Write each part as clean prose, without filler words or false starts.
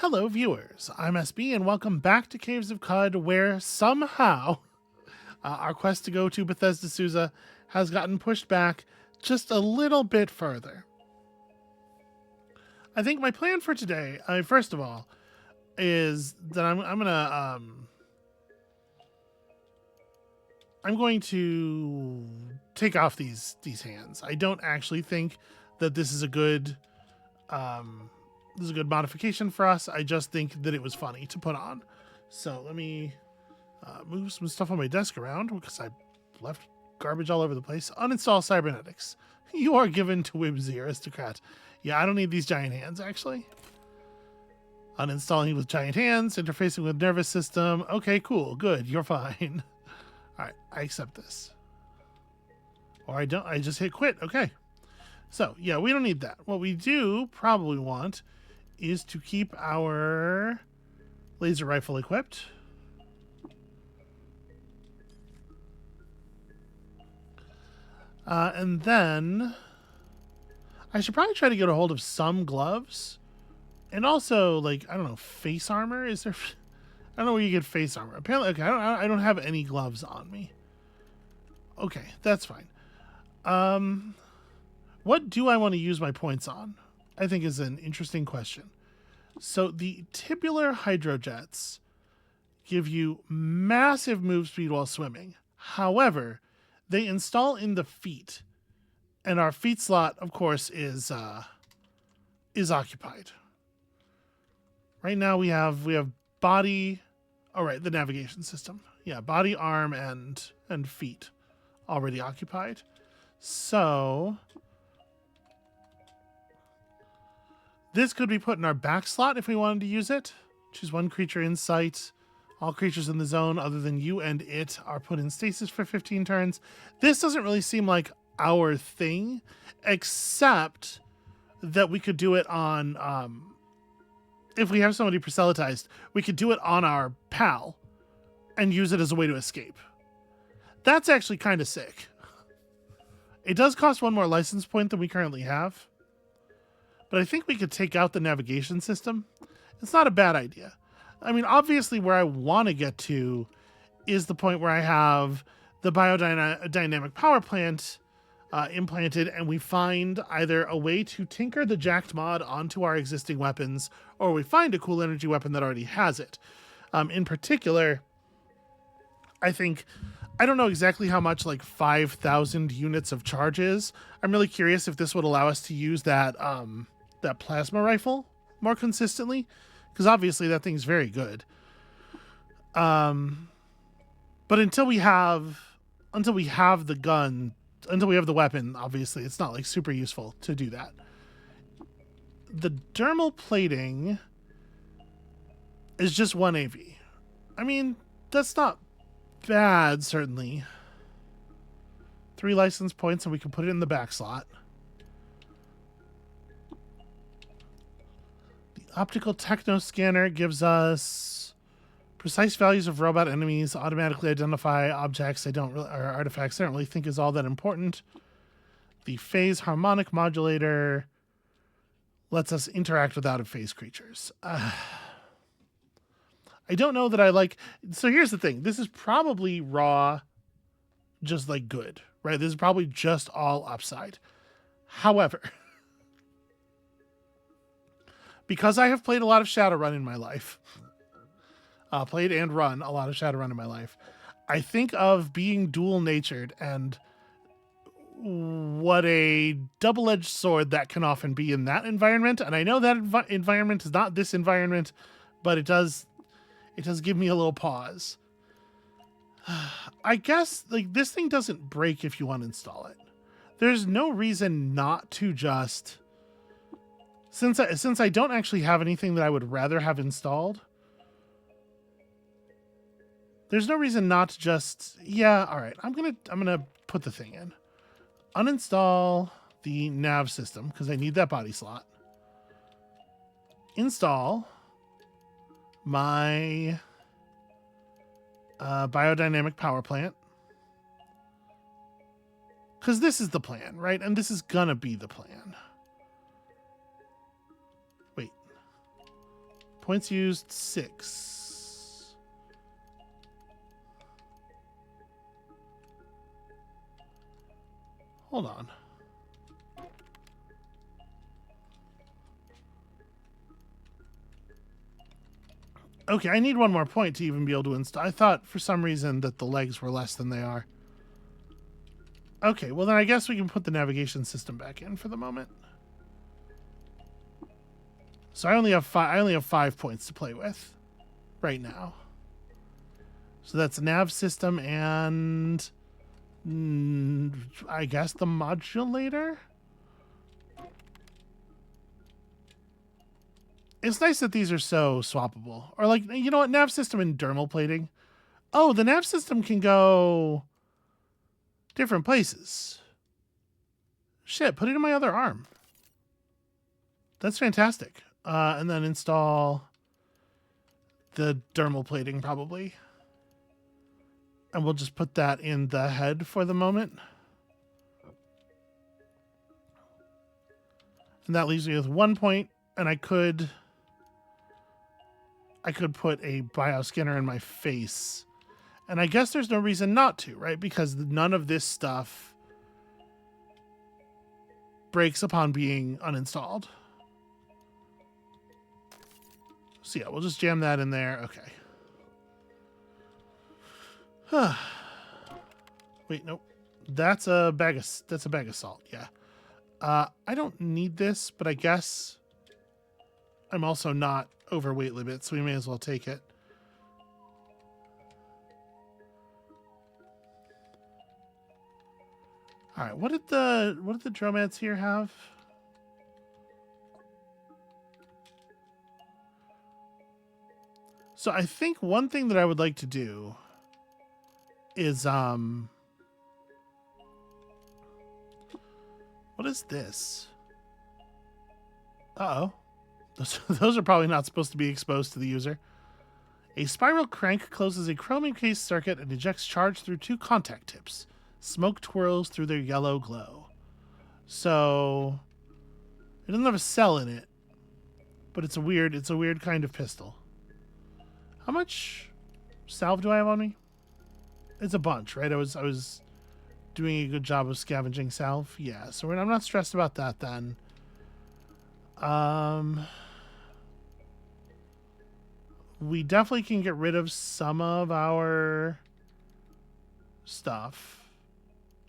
Hello, viewers. I'm SB, and welcome back to Caves of Cud, where somehow our quest to go to Bethesda Souza has gotten pushed back just a little bit further. I think my plan for today, first of all, is that I'm going to take off these hands. I don't actually think that this is a good modification for us. I just think that it was funny to put on. So let me move some stuff on my desk around because I left garbage all over the place. Uninstall cybernetics. You are given to Whimsy, aristocrat. Yeah, I don't need these giant hands, actually. Uninstalling with giant hands, interfacing with nervous system. Okay, cool, good, you're fine. All right, I accept this. Or I don't, I just hit quit, okay. So, yeah, we don't need that. What we do probably want is to keep our laser rifle equipped. And then I should probably try to get a hold of some gloves. And also, like, I don't know, face armor? Is there... I don't know where you get face armor. Apparently, okay, I don't have any gloves on me. Okay, that's fine. What do I want to use my points on? I think is an interesting question. So the tibular hydrojets give you massive move speed while swimming. However, they install in the feet, and our feet slot, of course, is occupied. Right now we have body. All right, the navigation system. Yeah, body, arm, and feet already occupied. So this could be put in our back slot if we wanted to use it. Choose one creature in sight. All creatures in the zone other than you and it are put in stasis for 15 turns. This doesn't really seem like our thing, except that we could do it on, if we have somebody proselytized, we could do it on our pal and use it as a way to escape. That's actually kind of sick. It does cost one more license point than we currently have, but I think we could take out the navigation system. It's not a bad idea. I mean, obviously where I want to get to is the point where I have the biodynamic power plant implanted, and we find either a way to tinker the jacked mod onto our existing weapons, or we find a cool energy weapon that already has it. In particular, I think, I don't know exactly how much like 5,000 units of charge is. I'm really curious if this would allow us to use that that plasma rifle more consistently, because obviously that thing's very good. But until we have the gun, until we have the weapon, obviously it's not like super useful to do that. The dermal plating is just 1 AV. I mean, that's not bad, certainly. 3 license points, and we can put it in the back slot. The optical techno scanner gives us precise values of robot enemies, automatically identify objects or artifacts I don't really think is all that important. The phase harmonic modulator lets us interact with out-of-phase creatures. I don't know that I like... So here's the thing. This is probably raw, just like good, right? This is probably just all upside. However, because I have played a lot of Shadowrun in my life, played and run a lot of Shadowrun in my life, I think of being dual-natured and what a double-edged sword that can often be in that environment. And I know that environment is not this environment, but it does give me a little pause. I guess like this thing doesn't break if you uninstall it. There's no reason not to just, since I don't actually have anything that I would rather have installed, there's no reason not to just, yeah, all right, I'm gonna put the thing in. Uninstall the nav system because I need that body slot. Install my biodynamic power plant, because this is the plan, right? And this is gonna be the plan. Wait. Points used, 6. Hold on. Okay, I need one more point to even be able to install. I thought for some reason that the legs were less than they are. Okay, well then I guess we can put the navigation system back in for the moment. So I only have 5 points to play with right now. So that's nav system and I guess the modulator. It's nice that these are so swappable. Or like, you know what, nav system and dermal plating. Oh, the nav system can go different places. Shit, put it in my other arm. That's fantastic. And then install the dermal plating probably. And we'll just put that in the head for the moment. And that leaves me with 1 point. And I could put a bioscanner in my face. And I guess there's no reason not to, right? Because none of this stuff breaks upon being uninstalled. So yeah, we'll just jam that in there. Okay. Wait, nope. That's a bag of salt. Yeah. I don't need this, but I guess I'm also not over weight limit, so we may as well take it. All right, what did the dromads here have? So I think one thing that I would like to do is what is this? Uh-oh. Those are probably not supposed to be exposed to the user. A spiral crank closes a chromium case circuit and ejects charge through 2 contact tips. Smoke twirls through their yellow glow. So it doesn't have a cell in it, but it's a weird kind of pistol. How much salve do I have on me? It's a bunch, right? I was doing a good job of scavenging salve. Yeah, so I'm not stressed about that then. We definitely can get rid of some of our stuff.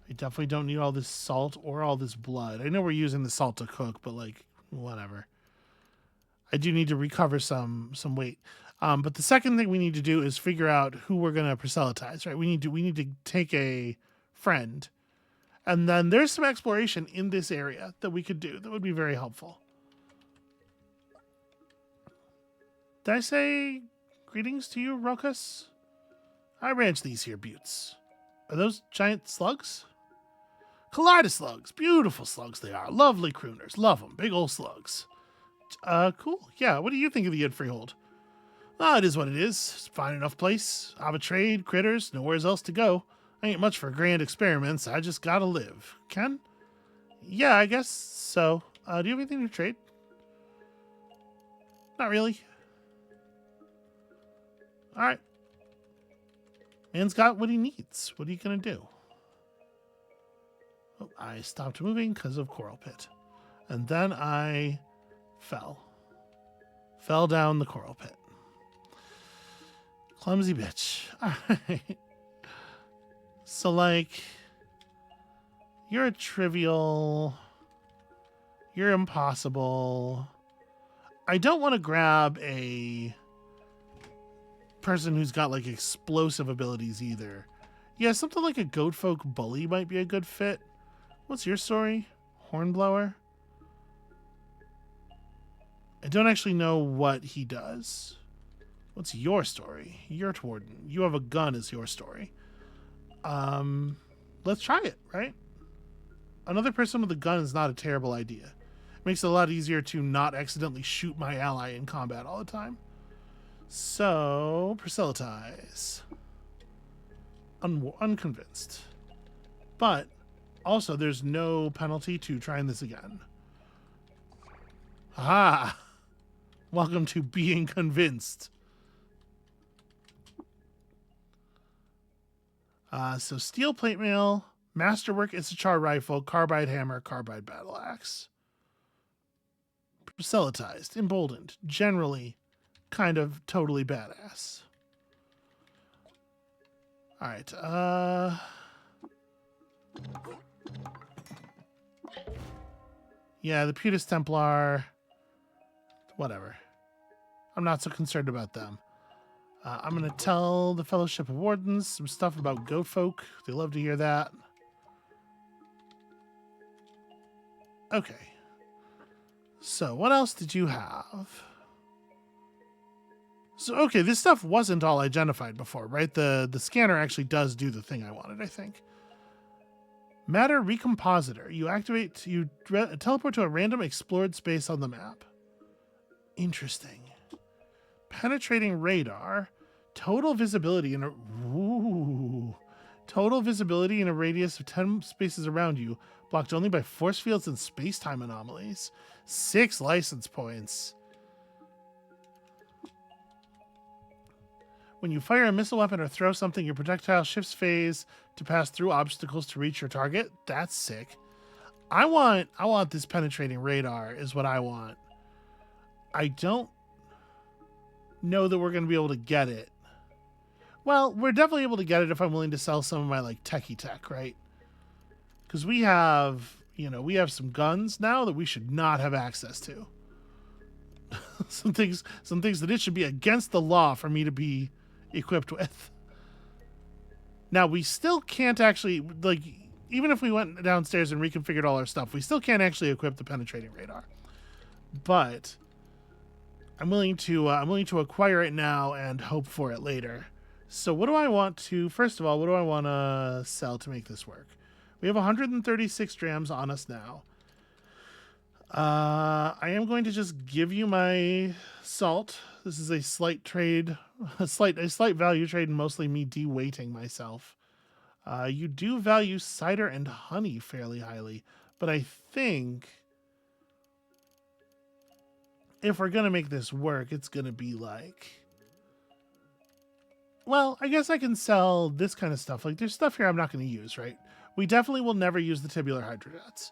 I definitely don't need all this salt or all this blood. I know we're using the salt to cook, but like, whatever. I do need to recover some weight. But the second thing we need to do is figure out who we're going to proselytize, right? We need to take a friend. And then there's some exploration in this area that we could do that would be very helpful. Did I say greetings to you, Rokus? I ranch these here buttes. Are those giant slugs? Kaleidoslugs. Beautiful slugs they are. Lovely crooners. Love them. Big old slugs. Cool. Yeah, what do you think of the Id Freehold? Ah, it is what it is. It's a fine enough place. I'm a trade, critters, nowheres else to go. I ain't much for grand experiments. I just gotta live. Ken? Yeah, I guess so. Do you have anything to trade? Not really. Alright. Man's got what he needs. What are you gonna do? Oh, I stopped moving because of Coral Pit. And then I fell. Fell down the Coral Pit. Clumsy bitch. Alright. So, like, you're a trivial. You're impossible. I don't want to grab a person who's got, like, explosive abilities either. Yeah, something like a Goatfolk Bully might be a good fit. What's your story? Hornblower? I don't actually know what he does. What's your story? You're Warden. You have a gun as your story. Let's try it, right? Another person with a gun is not a terrible idea. It makes it a lot easier to not accidentally shoot my ally in combat all the time. So, proselytize. Unconvinced. But, also, there's no penalty to trying this again. Aha! Welcome to being convinced. So steel plate mail, masterwork Issachar rifle, carbide hammer, carbide battle axe. Proselytized, emboldened, generally kind of totally badass. All right. Yeah, the Putis Templar. Whatever. I'm not so concerned about them. I'm going to tell the Fellowship of Wardens some stuff about goat folk. They love to hear that. Okay. So, what else did you have? So, okay, this stuff wasn't all identified before, right? The scanner actually does do the thing I wanted, I think. Matter Recompositor. You teleport to a random explored space on the map. Interesting. Penetrating radar. Total visibility in a... Ooh. Total visibility in a radius of 10 spaces around you, blocked only by force fields and space-time anomalies. 6 license points. When you fire a missile weapon or throw something, your projectile shifts phase to pass through obstacles to reach your target. That's sick. I want this penetrating radar is what I want. I don't know that we're going to be able to get it. Well, we're definitely able to get it if I'm willing to sell some of my like techie tech, right? Because we have some guns now that we should not have access to. some things that it should be against the law for me to be equipped with. Now, we still can't actually, like, even if we went downstairs and reconfigured all our stuff, we still can't actually equip the penetrating radar. But I'm willing to acquire it now and hope for it later. So what do I want to, first of all, what do I want to sell to make this work? We have 136 drams on us now. I am going to just give you my salt. This is a slight trade, a slight value trade, and mostly me de-weighting myself. You do value cider and honey fairly highly, but I think if we're going to make this work, it's going to be like... Well, I guess I can sell this kind of stuff. Like, there's stuff here I'm not going to use, right? We definitely will never use the tubular hydrojets.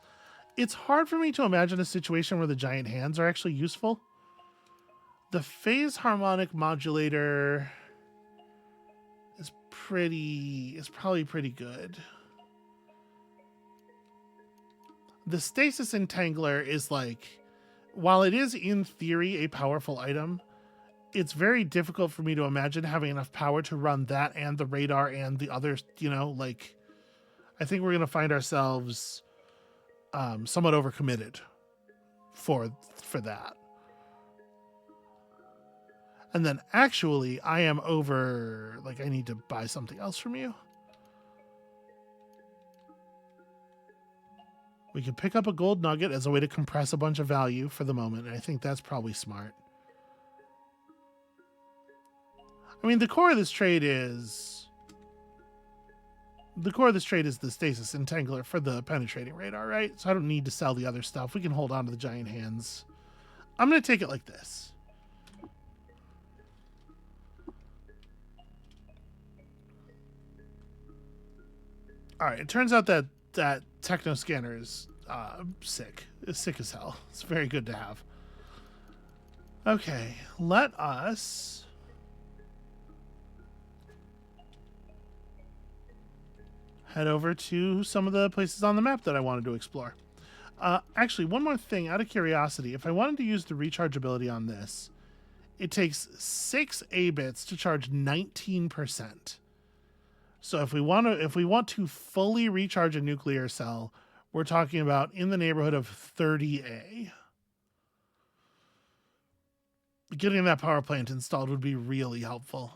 It's hard for me to imagine a situation where the giant hands are actually useful. The phase harmonic modulator is probably pretty good. The stasis entangler is like, while it is in theory a powerful item, it's very difficult for me to imagine having enough power to run that and the radar and the other, like, I think we're going to find ourselves somewhat overcommitted for that. And then actually I am over, like, I need to buy something else from you. We can pick up a gold nugget as a way to compress a bunch of value for the moment. And I think that's probably smart. I mean, the core of this trade is the stasis entangler for the penetrating radar, right? So I don't need to sell the other stuff. We can hold on to the giant hands. I'm going to take it like this. All right. It turns out that techno scanner is sick. It's sick as hell. It's very good to have. Okay. Let us... head over to some of the places on the map that I wanted to explore. Actually, one more thing, out of curiosity, if I wanted to use the rechargeability on this, it takes 6 A-bits to charge 19%. So if we want to fully recharge a nuclear cell, we're talking about in the neighborhood of 30 A. Getting that power plant installed would be really helpful.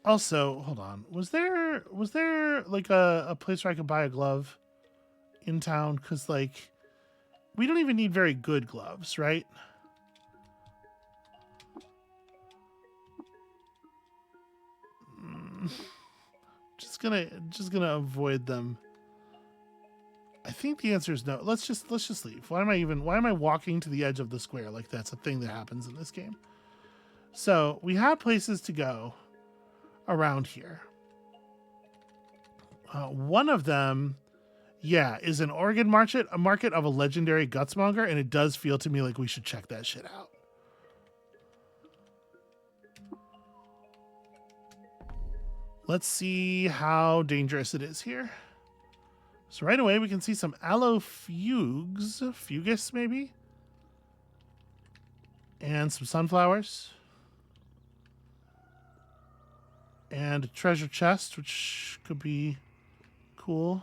Also, hold on. Was there like a place where I could buy a glove in town? Because, like, we don't even need very good gloves, right? Just gonna avoid them. I think the answer is no. Let's just leave. Why am I walking to the edge of the square like that's a thing that happens in this game? So we have places to go around here. One of them, yeah, is an organ market, a market of a legendary gutsmonger, and it does feel to me like we should check that shit out. Let's see how dangerous it is here. So right away we can see some aloe fugus maybe, and some sunflowers, and a treasure chest, which could be cool.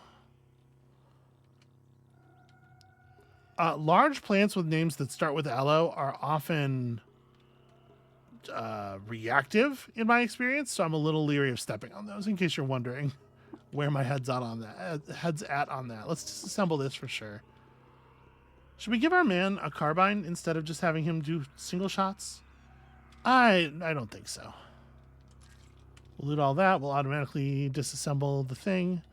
Large plants with names that start with aloe are often reactive in my experience, so I'm a little leery of stepping on those, in case you're wondering where my head's at on that. Let's disassemble this for sure. Should we give our man a carbine instead of just having him do single shots? I don't think so. We'll loot all that. We'll automatically disassemble the thing.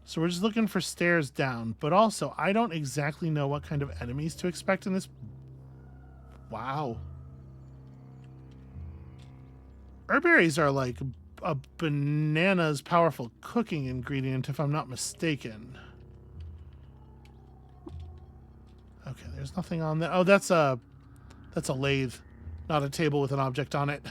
So we're just looking for stairs down, but also I don't exactly know what kind of enemies to expect in this. Wow. Herberries are like a bananas powerful cooking ingredient, if I'm not mistaken. Okay, there's nothing on that. Oh, that's a lathe, not a table with an object on it.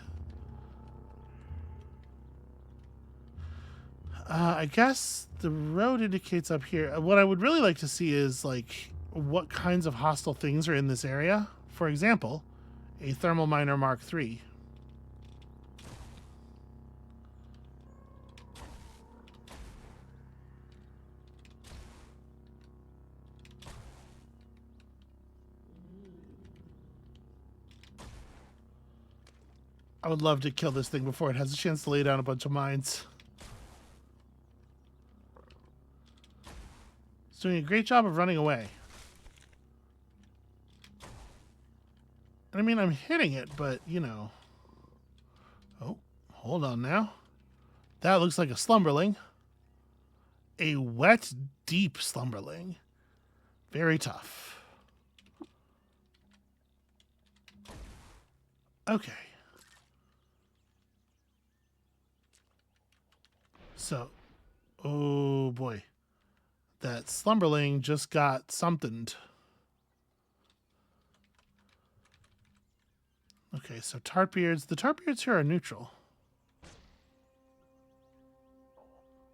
I guess the road indicates up here. What I would really like to see is like what kinds of hostile things are in this area. For example, a thermal miner Mark III. I would love to kill this thing before it has a chance to lay down a bunch of mines. It's doing a great job of running away. And I mean, I'm hitting it, but, you know. Oh, hold on now. That looks like a slumberling. A wet, deep slumberling. Very tough. Okay. So, oh boy. That slumberling just got something. Okay, so tartbeards. The tartbeards here are neutral.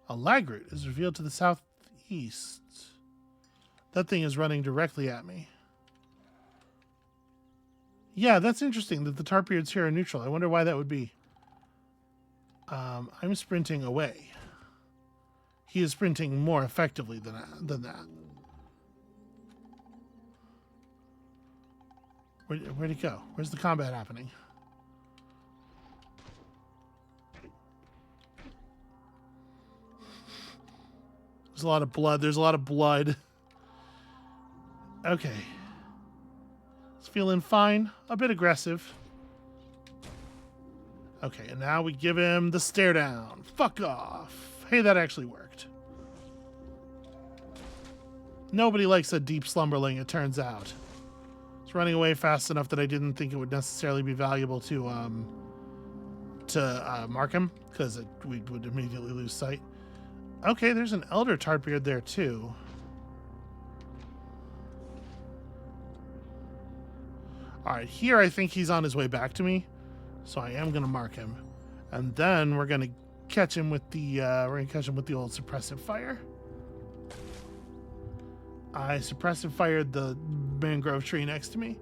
A lagroot is revealed to the southeast. That thing is running directly at me. Yeah, that's interesting that the tartbeards here are neutral. I wonder why that would be. I'm sprinting away. He is sprinting more effectively than that. Where'd he go? Where's the combat happening? There's a lot of blood. Okay. It's feeling fine. A bit aggressive. Okay, and now we give him the stare down. Fuck off. Hey, that actually worked. Nobody likes a deep slumberling, it turns out. It's running away fast enough that I didn't think it would necessarily be valuable to mark him, because we would immediately lose sight. Okay, there's an elder tartbeard there too. Alright, here I think he's on his way back to me, so I am gonna mark him. And then we're gonna catch him with the old suppressive fire. I suppressive fired the mangrove tree next to me.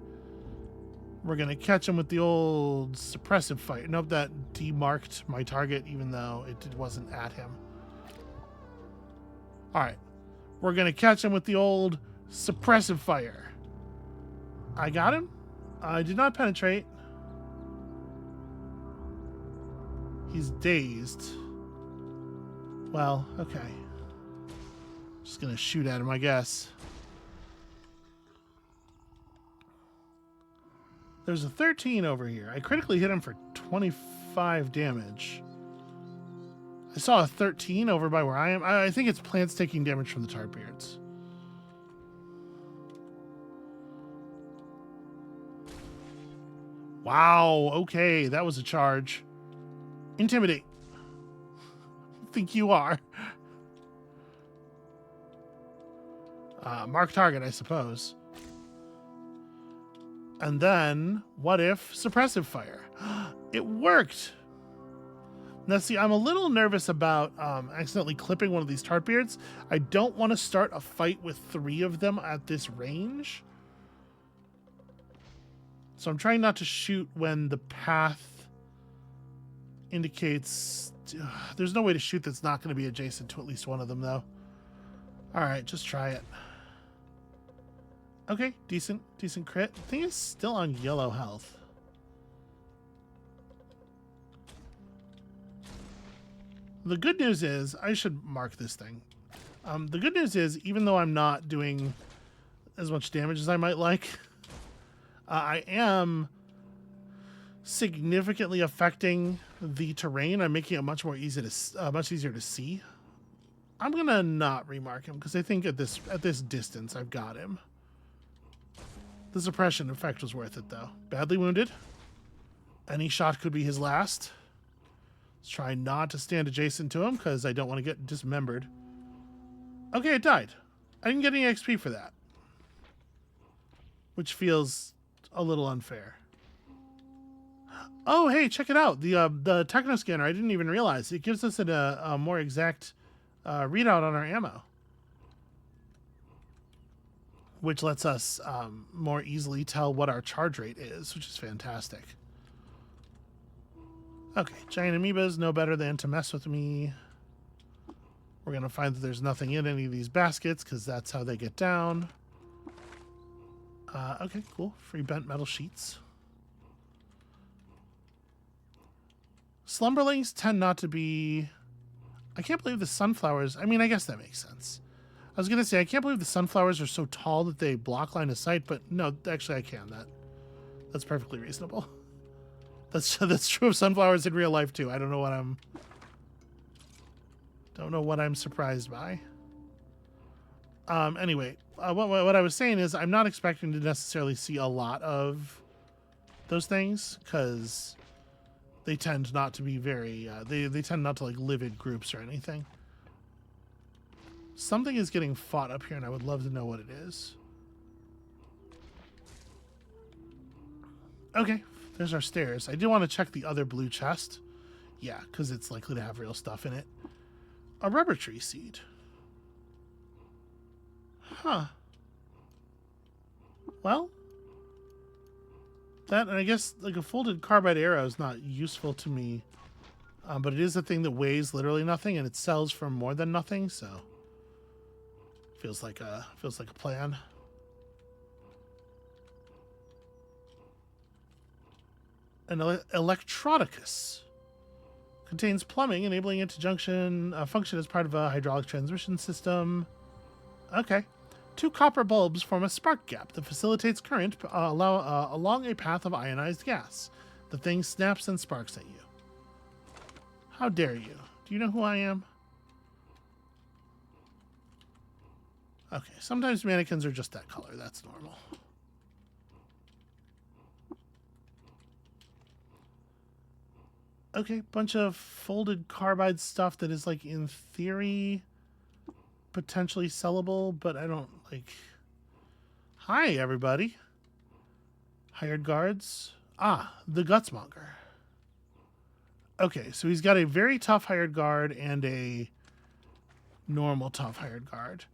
We're gonna catch him with the old suppressive fire. Nope, that demarked my target even though it wasn't at him. Alright. We're gonna catch him with the old suppressive fire. I got him. I did not penetrate. He's dazed. Well, okay. Just gonna shoot at him, I guess. There's a 13 over here. I critically hit him for 25 damage. I saw a 13 over by where I am. I think it's plants taking damage from the tartbeards. Wow, okay, that was a charge. Intimidate. Think you are. Mark target, I suppose. And then, what if suppressive fire? It worked! Now, see, I'm a little nervous about accidentally clipping one of these tartbeards. I don't want to start a fight with 3 of them at this range. So I'm trying not to shoot when the path indicates... there's no way to shoot that's not going to be adjacent to at least one of them, though. All right, just try it. Okay, decent crit. I think it's still on yellow health. The good news is, I should mark this thing. The good news is, even though I'm not doing as much damage as I might like, I am significantly affecting the terrain. I'm making it much easier to see. I'm gonna not remark him because I think at this distance I've got him. The suppression effect was worth it, though. Badly wounded. Any shot could be his last. Let's try not to stand adjacent to him because I don't want to get dismembered. Okay, it died. I didn't get any XP for that, which feels a little unfair. Oh, hey, check it out. The techno scanner, I didn't even realize. It gives us a more exact readout on our ammo, which lets us more easily tell what our charge rate is, which is fantastic. Okay, giant amoebas, no better than to mess with me. We're going to find that there's nothing in any of these baskets because that's how they get down. Okay, cool. Free bent metal sheets. Slumberlings tend not to be... I can't believe the sunflowers... I mean, I guess that makes sense. I was going to say, I can't believe the sunflowers are so tall that they block line of sight, but no, actually I can. That's perfectly reasonable. That's true of sunflowers in real life too. I don't know what I'm surprised by. Anyway, what I was saying is I'm not expecting to necessarily see a lot of those things because they tend not to be very they tend not to like live in groups or anything. Something is getting fought up here and I would love to know what it is. Okay, there's our stairs. I do want to check the other blue chest. Yeah, because it's likely to have real stuff in it. A rubber tree seed. Huh. Well, that, and I guess like a folded carbide arrow is not useful to me, but it is a thing that weighs literally nothing and it sells for more than nothing, so feels like a plan. An electronicus contains plumbing, enabling it to function as part of a hydraulic transmission system. Okay. 2 copper bulbs form a spark gap that facilitates current along a path of ionized gas. The thing snaps and sparks at you. How dare you? Do you know who I am? Okay, sometimes mannequins are just that color. That's normal. Okay, bunch of folded carbide stuff that is, like, in theory, potentially sellable, but I don't, like... Hi, everybody. Hired guards. Ah, the Gutsmonger. Okay, so he's got a very tough hired guard and a normal tough hired guard.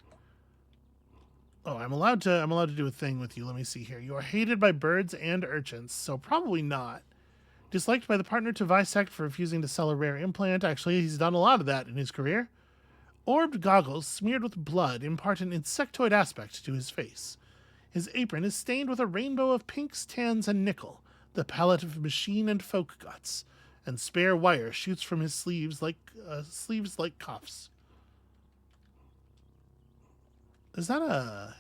Oh, I'm allowed to do a thing with you. Let me see here. You are hated by birds and urchins, so probably not. Disliked by the partner to Visect for refusing to sell a rare implant. Actually, he's done a lot of that in his career. Orbed goggles smeared with blood impart an insectoid aspect to his face. His apron is stained with a rainbow of pinks, tans, and nickel, the palette of machine and folk guts, and spare wire shoots from his sleeves like cuffs. Is that a...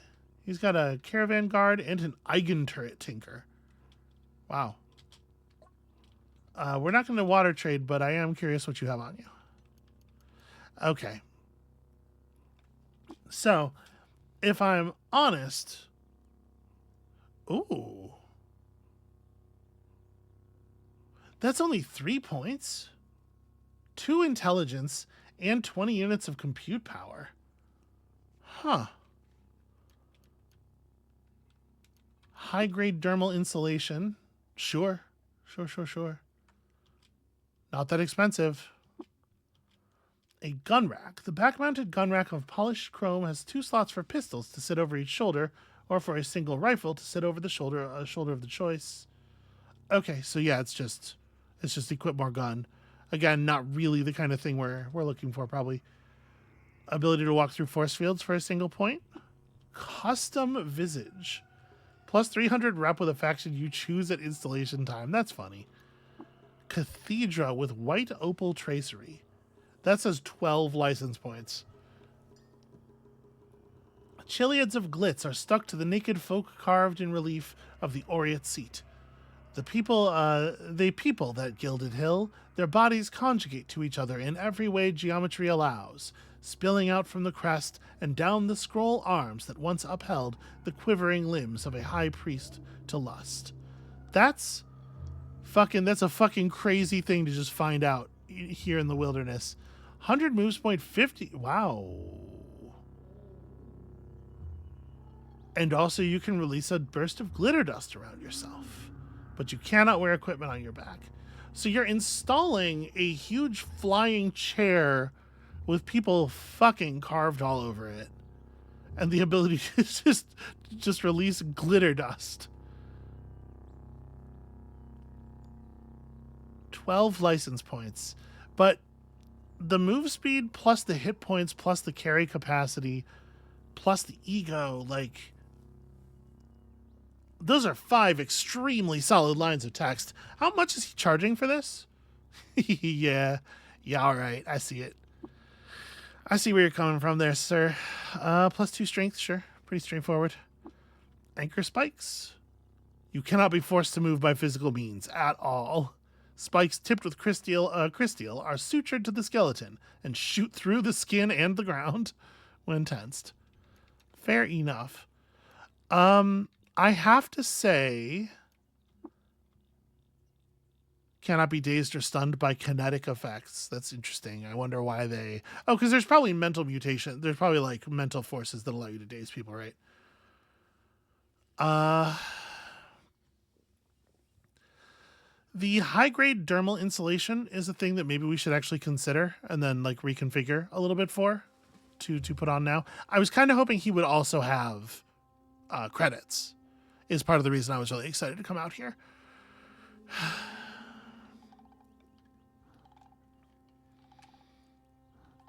He's got a caravan guard and an Eigen turret tinker. Wow. We're not going to water trade, but I am curious what you have on you. Okay. So, if I'm honest... Ooh. That's only 3 points. 2 intelligence and 20 units of compute power. Huh. High-grade dermal insulation. Sure. Sure. Not that expensive. A gun rack. The back-mounted gun rack of polished chrome has 2 slots for pistols to sit over each shoulder, or for a single rifle to sit over the shoulder of the choice. Okay, so yeah, it's just equip more gun. Again, not really the kind of thing we're looking for, probably. Ability to walk through force fields for a single point. Custom visage. Plus 300 rep with a faction you choose at installation time. That's funny. Cathedra with white opal tracery. That says 12 license points. Chiliads of glitz are stuck to the naked folk carved in relief of the aureate seat. They people that gilded hill. Their bodies conjugate to each other in every way geometry allows, spilling out from the crest and down the scroll arms that once upheld the quivering limbs of a high priest to lust. That's a fucking crazy thing to just find out here in the wilderness. 100 moves point 50. Wow. And also you can release a burst of glitter dust around yourself, but you cannot wear equipment on your back. So you're installing a huge flying chair with people fucking carved all over it, and the ability to just release glitter dust. 12 license points, but the move speed plus the hit points plus the carry capacity plus the ego, like, those are 5 extremely solid lines of text. How much is he charging for this? Yeah, all right, I see it. I see where you're coming from there, sir. Plus 2 strength, sure. Pretty straightforward. Anchor spikes. You cannot be forced to move by physical means at all. Spikes tipped with crysteel are sutured to the skeleton and shoot through the skin and the ground when tensed. Fair enough. I have to say, cannot be dazed or stunned by kinetic effects. That's interesting. I wonder why they... Oh, because there's probably mental mutation. There's probably like mental forces that allow you to daze people, right? The high-grade dermal insulation is a thing that maybe we should actually consider and then like reconfigure a little bit for to put on now. I was kind of hoping he would also have credits. Is part of the reason I was really excited to come out here.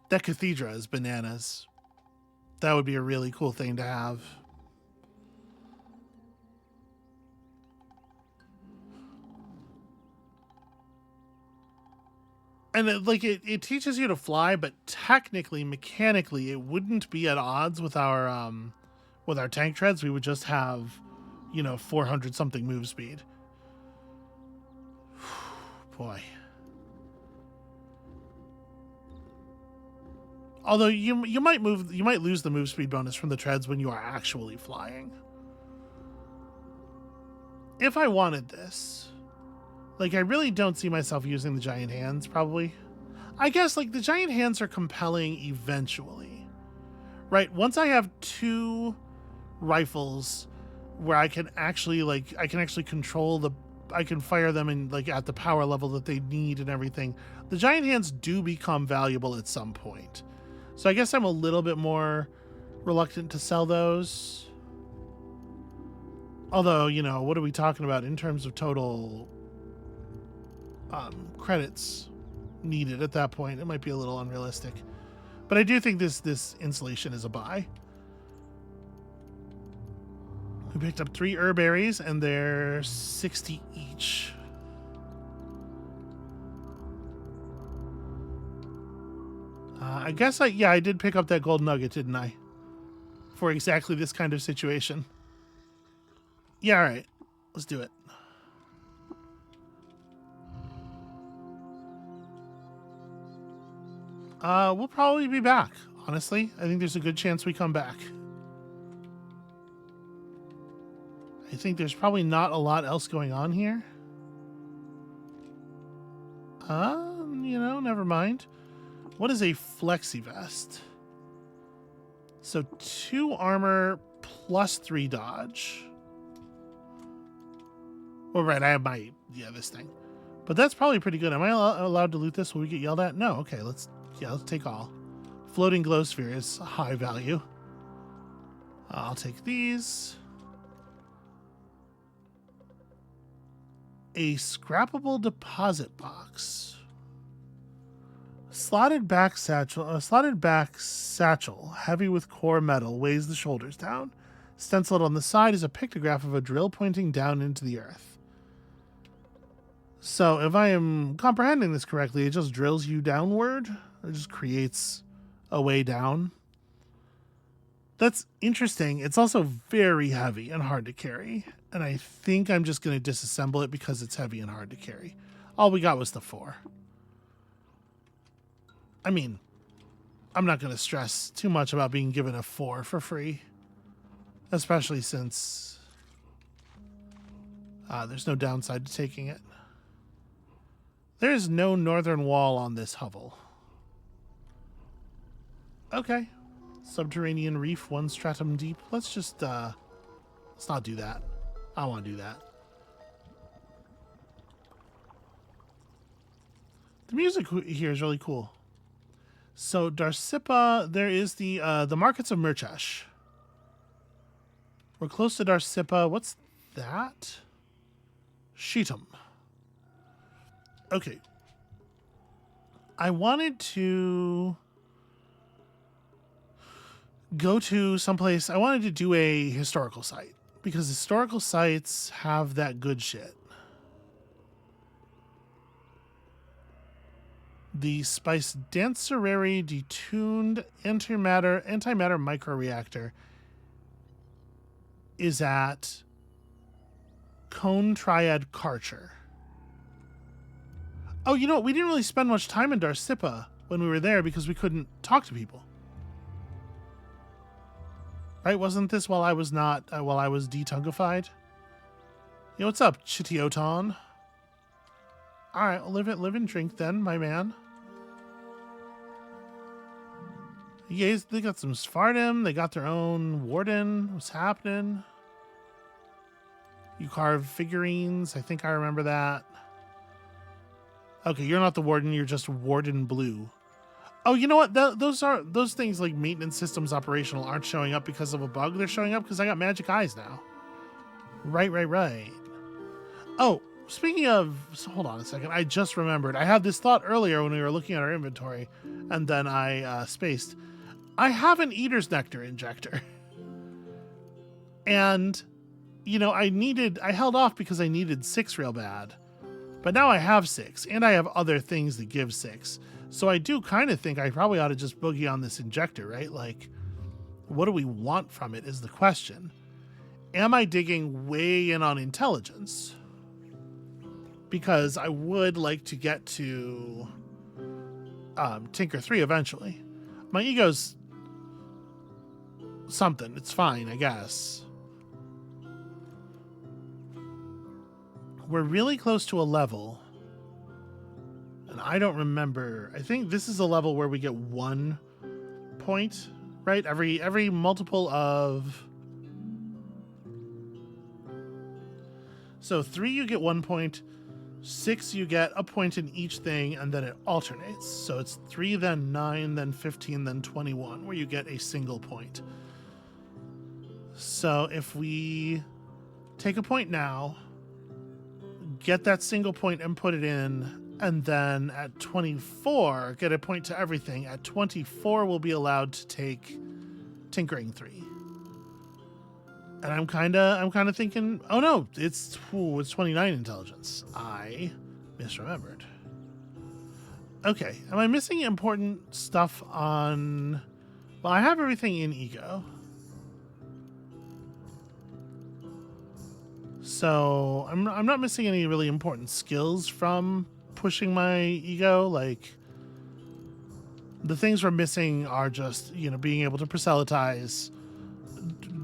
That cathedra is bananas. That would be a really cool thing to have. And it teaches you to fly, but technically, mechanically, it wouldn't be at odds with our tank treads. We would just have, 400 something move speed. Boy. Although you might lose the move speed bonus from the treads when you are actually flying. If I wanted this, like, I really don't see myself using the giant hands, probably. I guess, like, the giant hands are compelling eventually. Right? Once I have 2 rifles where I can actually control I can fire them in, like, at the power level that they need and everything, the giant hands do become valuable at some point. So I guess I'm a little bit more reluctant to sell those. Although, what are we talking about in terms of total credits needed at that point? It might be a little unrealistic. But I do think this insulation is a buy. We picked up 3 herberries, and they're 60 each. I guess I did pick up that gold nugget, didn't I? For exactly this kind of situation. Yeah, all right. Let's do it. We'll probably be back, honestly. I think there's a good chance we come back. I think there's probably not a lot else going on here. Never mind. What is a flexi vest? So 2 armor plus 3 dodge. Well, right, I have this thing. But that's probably pretty good. Am I allowed to loot this? Will we get yelled at? No. Okay, let's take all. Floating glow sphere is high value. I'll take these. A scrappable deposit box. Slotted back satchel, heavy with core metal, weighs the shoulders down. Stenciled on the side is a pictograph of a drill pointing down into the earth. So if I am comprehending this correctly, it just drills you downward. It just creates a way down. That's interesting. It's also very heavy and hard to carry. And I think I'm just going to disassemble it because it's heavy and hard to carry. All we got was the 4. I mean, I'm not going to stress too much about being given a 4 for free. Especially since there's no downside to taking it. There is no northern wall on this hovel. Okay. Subterranean reef, 1 stratum deep. Let's just, let's not do that. I don't want to do that. The music here is really cool. So Darsipa, there is the markets of Murchesh. We're close to Darsipa. What's that? Sheetum. Okay. I wanted to go to someplace. I wanted to do a historical site because historical sites have that good shit. The Spice Dancerary detuned antimatter microreactor is at Cone Triad Karcher. Oh, you know what? We didn't really spend much time in Darsipa when we were there because we couldn't talk to people. Right? Wasn't this while I was detungified? Yo, what's up, Chitioton? Alright, live and drink then, my man. You guys, they got some Svardim, they got their own warden. What's happening? You carve figurines, I think I remember that. Okay, you're not the warden, you're just Warden Blue. Oh, you know what? Those things like maintenance systems operational aren't showing up because of a bug. They're showing up because I got magic eyes now. Right. Oh, speaking of, so hold on a second. I just remembered. I had this thought earlier when we were looking at our inventory, and then I spaced. I have an Eater's Nectar injector. And, I held off because I needed 6 real bad. But now I have 6, and I have other things that give 6. So I do kind of think I probably ought to just boogie on this injector, right? Like, what do we want from it is the question. Am I digging way in on intelligence? Because I would like to get to Tinker 3 eventually. My ego's something. It's fine, I guess. We're really close to a level. And I don't remember. I think this is a level where we get 1 point, right? Every multiple of... So 3 you get 1 point. 6 you get a point in each thing, and then it alternates. So it's 3, then 9, then 15, then 21, where you get a single point. So if we take a point now, get that single point and put it in, and then at 24, get a point to everything. At 24, we'll be allowed to take Tinkering 3. And I'm kind of thinking, oh no, it's 29 intelligence. I misremembered. Okay, am I missing important stuff on... Well, I have everything in ego. So I'm not missing any really important skills from pushing my ego. Like, the things we're missing are just, being able to proselytize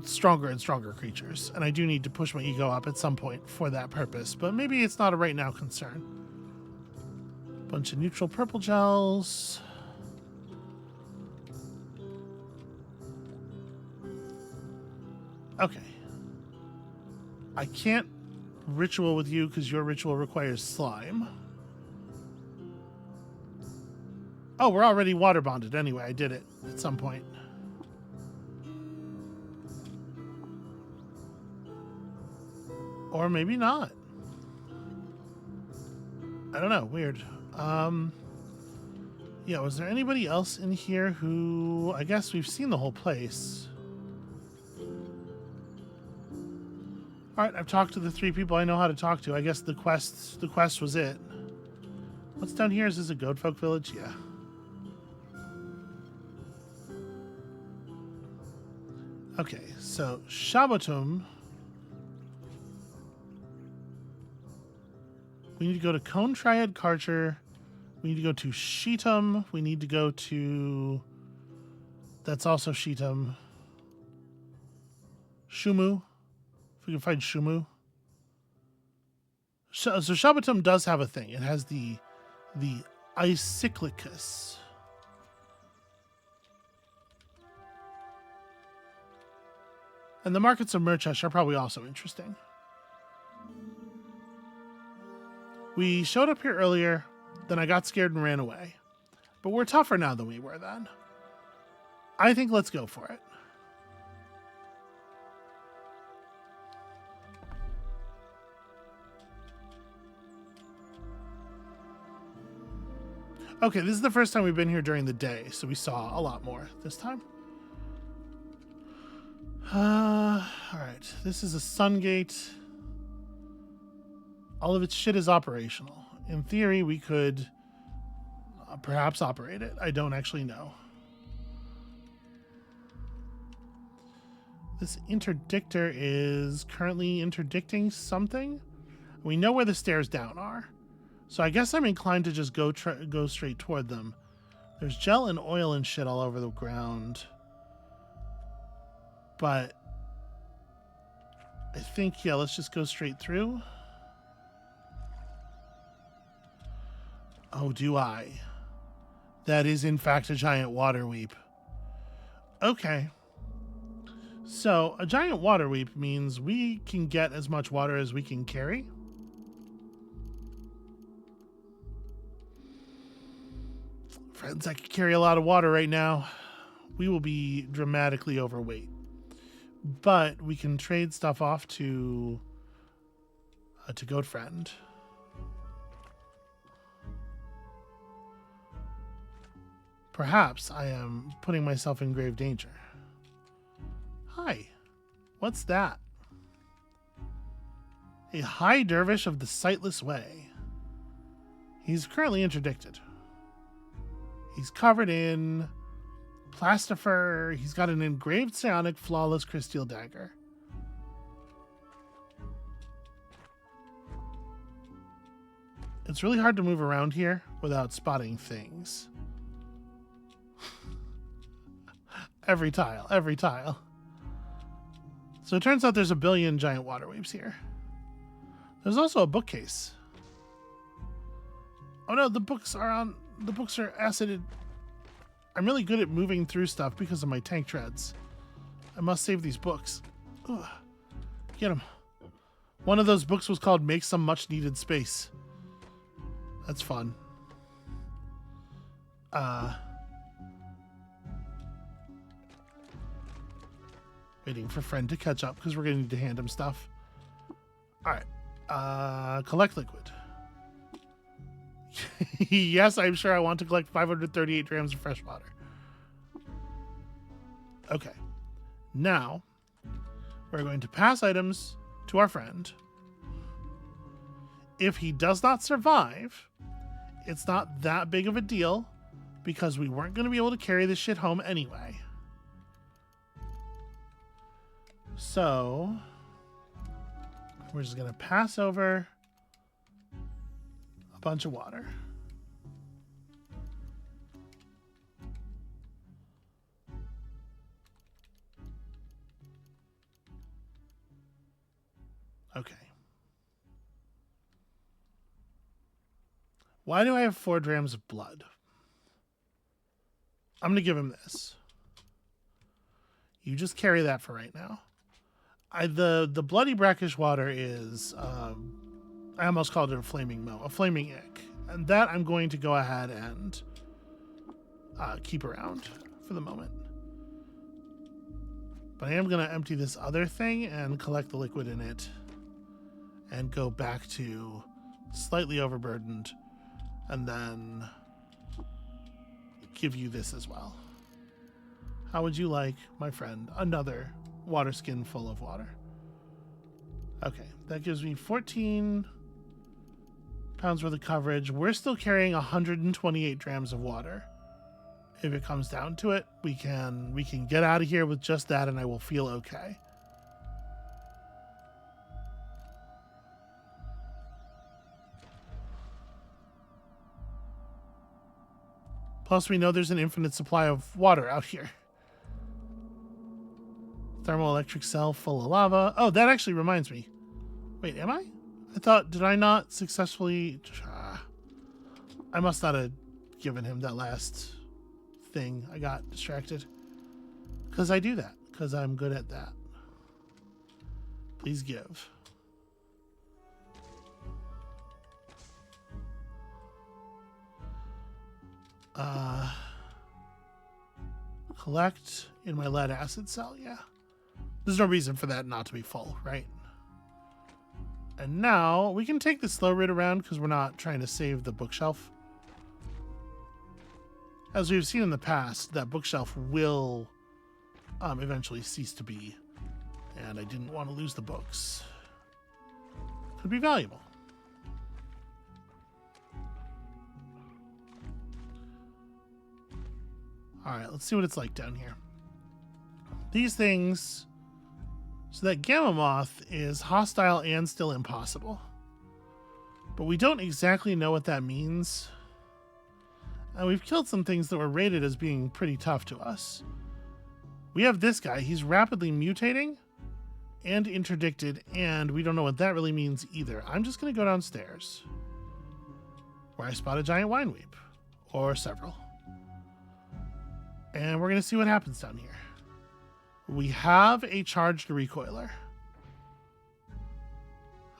stronger and stronger creatures. And I do need to push my ego up at some point for that purpose. But maybe it's not a right now concern. Bunch of neutral purple gels. Okay. I can't ritual with you because your ritual requires slime. Oh, we're already water bonded anyway. I did it at some point. Or maybe not. I don't know. Weird. Yeah, was there anybody else in here who... I guess we've seen the whole place. Alright, I've talked to the 3 people I know how to talk to. I guess the quest was it. What's down here? Is this a goat folk village? Yeah. Okay, so Shabbatum. We need to go to Cone Triad Karcher. We need to go to Sheetum. We need to go to... That's also Sheetum. Shumu. If we can find Shumu. So Shabbatum does have a thing. It has the Icyclicus. And the markets of Murchesh are probably also interesting. We showed up here earlier, then I got scared and ran away. But we're tougher now than we were then. I think let's go for it. Okay, this is the first time we've been here during the day, so we saw a lot more this time. Alright, this is a sun gate. All of its shit is operational. In theory, we could perhaps operate it. I don't actually know. This interdictor is currently interdicting something. We know where the stairs down are. So I guess I'm inclined to just go straight toward them. There's gel and oil and shit all over the ground. But I think, yeah, let's just go straight through. Oh, do I? That is, in fact, a giant water weep. Okay. So, a giant water weep means we can get as much water as we can carry. Friends, I can carry a lot of water right now. We will be dramatically overweight. But we can trade stuff off to Goat Friend. Perhaps I am putting myself in grave danger. Hi. What's that? A high dervish of the Sightless Way. He's currently interdicted. He's covered in plastifer. He's got an engraved psionic flawless crystal dagger. It's really hard to move around here without spotting things. Every tile, every tile. So it turns out there's a billion giant water weeps here. There's also a bookcase. Oh no, the books are acided. I'm really good at moving through stuff because of my tank treads. I must save these books. Ugh. Get them. One of those books was called Make Some Much Needed Space. That's fun. Waiting for friend to catch up because we're going to need to hand him stuff. Alright. Collect liquid. Yes, I'm sure I want to collect 538 grams of fresh water. Okay. Now, we're going to pass items to our friend. If he does not survive, it's not that big of a deal because we weren't going to be able to carry this shit home anyway. So, we're just going to pass over a bunch of water. Okay. Why do I have 4 drams of blood? I'm going to give him this. You just carry that for right now. The bloody brackish water is, I almost called it a flaming ick. And that I'm going to go ahead and keep around for the moment. But I am going to empty this other thing and collect the liquid in it and go back to slightly overburdened and then give you this as well. How would you like, my friend, another water skin full of water? Okay, that gives me 14 pounds worth of coverage. We're still carrying 128 drams of water. If it comes down to it, we can get out of here with just that and I will feel okay. Plus, we know there's an infinite supply of water out here. Thermoelectric cell full of lava. Oh, that actually reminds me. Wait, am I? Did I not successfully... I must not have given him that last thing. I got distracted. Because I do that. Because I'm good at that. Please give. Collect in my lead acid cell, yeah. There's no reason for that not to be full, right? And now we can take the slow route around because we're not trying to save the bookshelf. As we've seen in the past, that bookshelf will eventually cease to be. And I didn't want to lose the books. Could be valuable. Alright, let's see what it's like down here. These things... So that gamma moth is hostile and still impossible. But we don't exactly know what that means. And we've killed some things that were rated as being pretty tough to us. We have this guy. He's rapidly mutating and interdicted, and we don't know what that really means either. I'm just going to go downstairs, where I spot a giant wineweep, or several. And we're going to see what happens down here. We have a charged recoiler.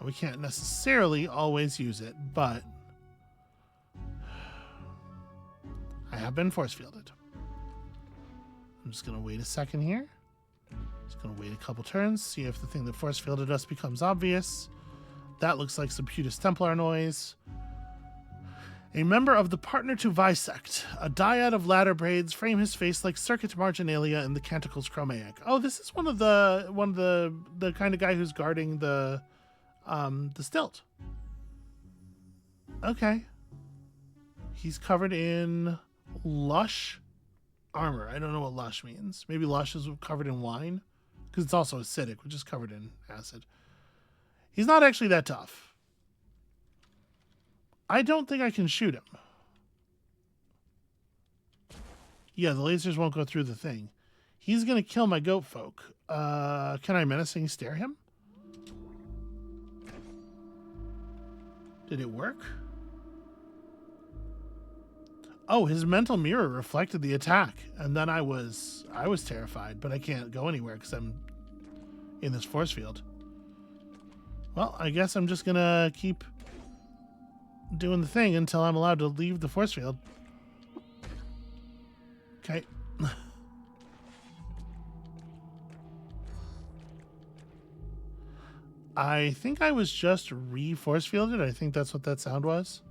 We can't necessarily always use it, but I have been force fielded. I'm just going to wait a second here. Just going to wait a couple turns, see if the thing that force fielded us becomes obvious. That looks like some Putus Templar noise. A member of the Partner to Visect, a dyad of ladder braids, frame his face like circuit marginalia in the Canticles Chromaic. Oh, this is one of the kind of guy who's guarding the stilt. Okay. He's covered in lush armor. I don't know what lush means. Maybe lush is covered in wine, because it's also acidic, which is covered in acid. He's not actually that tough. I don't think I can shoot him. Yeah, the lasers won't go through the thing. He's going to kill my goat folk. Can I menacing stare him? Did it work? Oh, his mental mirror reflected the attack. And then I was terrified, but I can't go anywhere because I'm in this force field. Well, I guess I'm just going to keep doing the thing until I'm allowed to leave the force field. Okay. I think I was just re-force fielded. I think that's what that sound was.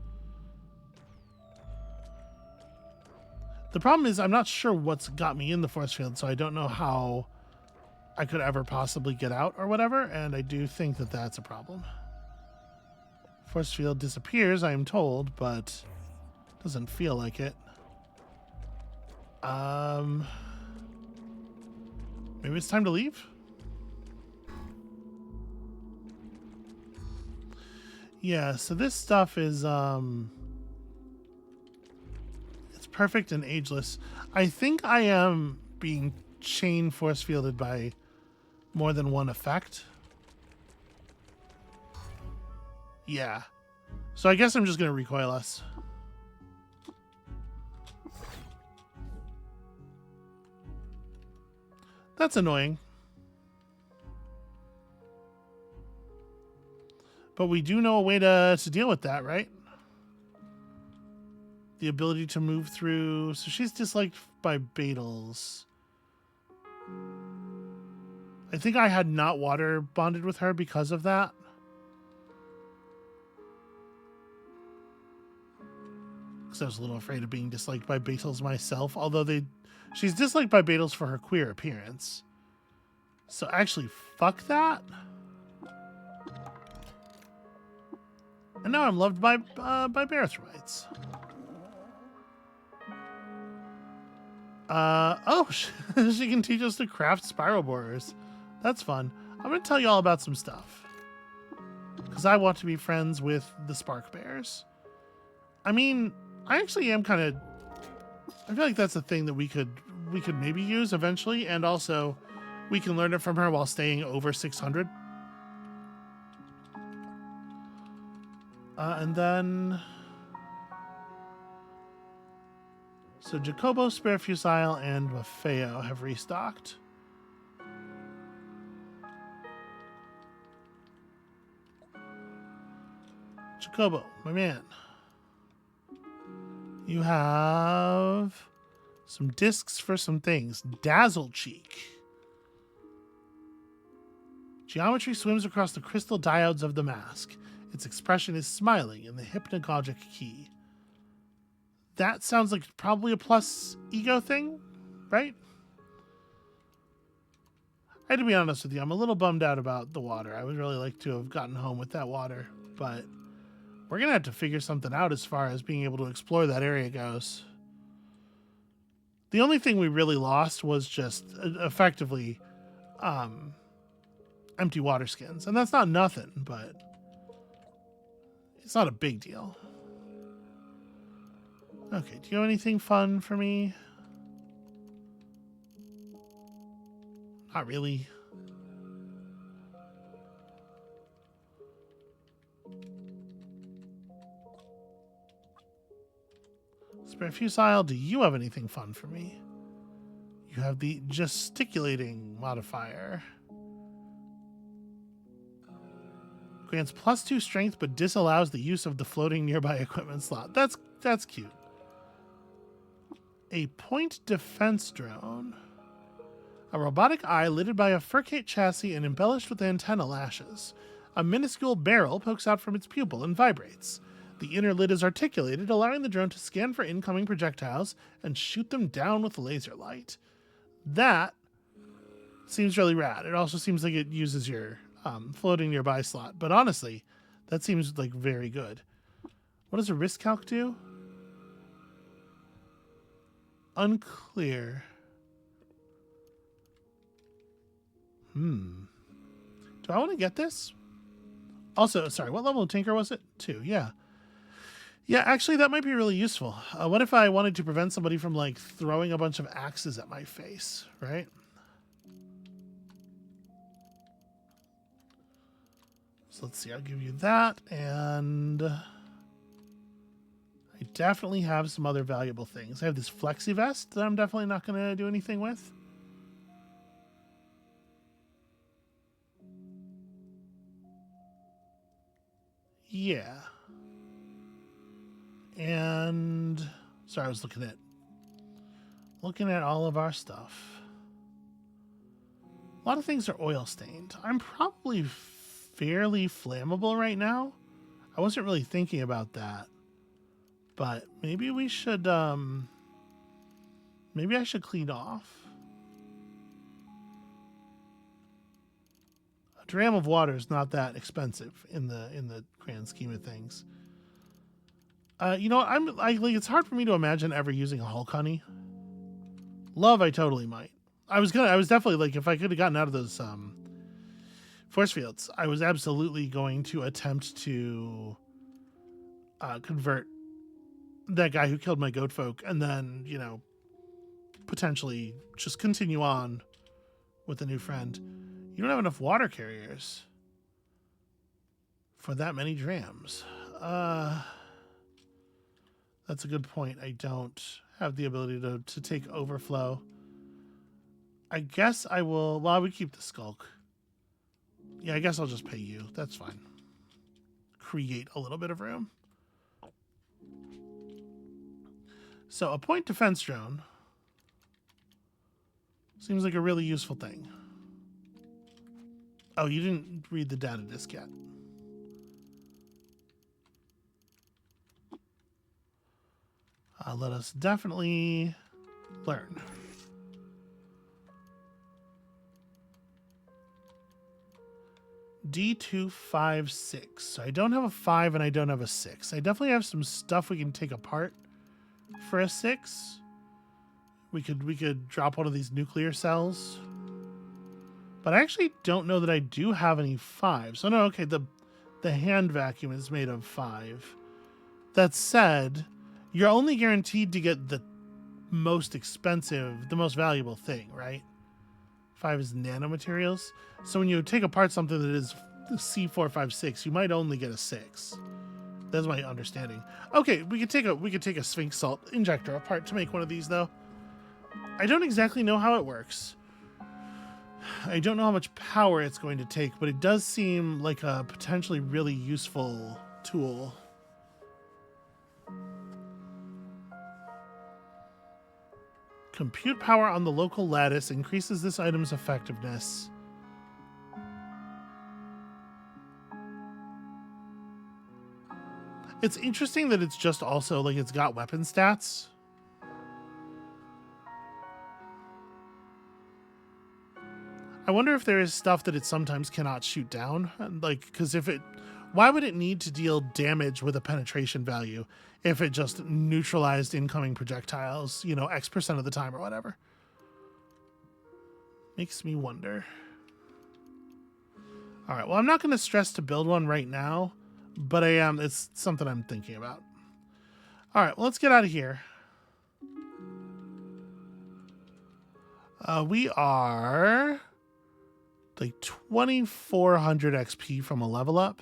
The problem is I'm not sure what's got me in the force field, so I don't know how I could ever possibly get out or whatever, and I do think that that's a problem. Force field disappears, I am told, but doesn't feel like it. Maybe it's time to leave? Yeah, so this stuff is, it's perfect and ageless. I think I am being chain force fielded by more than one effect. Yeah. So I guess I'm just going to recoil us. That's annoying. But we do know a way to deal with that, right? The ability to move through. So she's disliked by Beetles. I think I had not water bonded with her because of that. Because I was a little afraid of being disliked by Beetles myself. Although she's disliked by Beetles for her queer appearance. So actually, fuck that. And now I'm loved by birthrights. Oh, she can teach us to craft spiral borers. That's fun. I'm going to tell you all about some stuff. Because I want to be friends with the Spark Bears. I mean, I actually am kind of... I feel like that's a thing that we could maybe use eventually. And also, we can learn it from her while staying over 600. And then... So Jacobo, Spare Fusile, and Maffeo have restocked. Jacobo, my man. You have some discs for some things. Dazzle Cheek. Geometry swims across the crystal diodes of the mask. Its expression is smiling in the hypnagogic key. That sounds like probably a plus ego thing, right? I had to be honest with you. I'm a little bummed out about the water. I would really like to have gotten home with that water, but we're going to have to figure something out as far as being able to explore that area goes. The only thing we really lost was just effectively empty water skins. And that's not nothing, but it's not a big deal. Okay, do you have anything fun for me? Not really. Spare Fusile, do you have anything fun for me? You have the gesticulating modifier. Grants +2 strength, but disallows the use of the floating nearby equipment slot. That's cute. A point defense drone. A robotic eye lidded by a furcate chassis and embellished with antenna lashes. A minuscule barrel pokes out from its pupil and vibrates. The inner lid is articulated, allowing the drone to scan for incoming projectiles and shoot them down with laser light. That seems really rad. It also seems like it uses your floating nearby slot. But honestly, that seems like very good. What does a risk calc do? Unclear. Do I want to get this? Also, sorry, what level of Tinker was it? 2, yeah. Yeah, actually, that might be really useful. What if I wanted to prevent somebody from, like, throwing a bunch of axes at my face, right? So let's see, I'll give you that, and I definitely have some other valuable things. I have this flexi vest that I'm definitely not going to do anything with. Yeah. And sorry, I was looking at all of our stuff. A lot of things are oil stained. I'm probably fairly flammable right now. I wasn't really thinking about that. But maybe we should maybe I should clean off. A dram of water is not that expensive in the grand scheme of things. You know, it's hard for me to imagine ever using a Hulk honey. Love, I totally might. I was definitely, like, if I could have gotten out of those force fields, I was absolutely going to attempt to convert that guy who killed my goat folk, and then, you know, potentially just continue on with a new friend. You don't have enough water carriers for that many drams. That's a good point. I don't have the ability to take overflow. I guess I will... Well, we keep the skulk. Yeah, I guess I'll just pay you. That's fine. Create a little bit of room. So, a point defense drone seems like a really useful thing. Oh, you didn't read the data disk yet. Let us definitely learn. D256. So I don't have a 5 and I don't have a 6. I definitely have some stuff we can take apart for a 6. We could drop one of these nuclear cells. But I actually don't know that I do have any 5s. So no, okay, the hand vacuum is made of 5. That said, you're only guaranteed to get the most expensive, the most valuable thing, right? 5 is nanomaterials. So when you take apart something that is C456, you might only get a 6. That's my understanding. Okay, we could take a Sphinx salt injector apart to make one of these though. I don't exactly know how it works. I don't know how much power it's going to take, but it does seem like a potentially really useful tool. Compute power on the local lattice increases this item's effectiveness. It's interesting that it's just also like it's got weapon stats. I wonder if there is stuff that it sometimes cannot shoot down. Like, because if it... Why would it need to deal damage with a penetration value if it just neutralized incoming projectiles, you know, X% of the time or whatever? Makes me wonder. All right, well, I'm not going to stress to build one right now, but I am. It's something I'm thinking about. All right, well, let's get out of here. We are like 2,400 XP from a level up.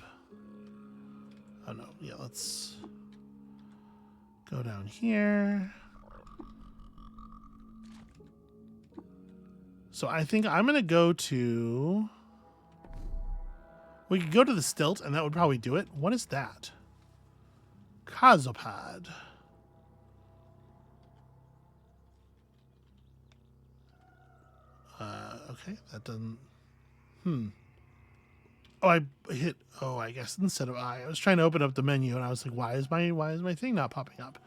Oh no, yeah, let's go down here. So I think I'm going to go to... We could go to the stilt, and that would probably do it. What is that? Cosopod. Okay, that doesn't... Oh, I hit... Oh, I guess instead of I was trying to open up the menu, and I was like, why is my thing not popping up?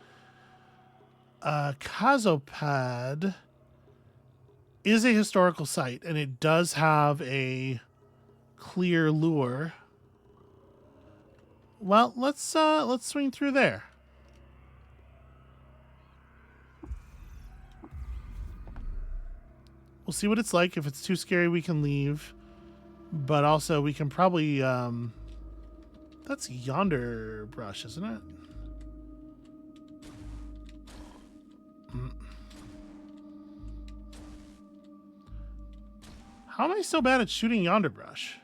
Cosopod is a historical site, and it does have a clear lure. Well, let's swing through there. We'll see what it's like. If it's too scary, we can leave. But also, we can probably... that's yonder brush, isn't it? How am I so bad at shooting yonder brush?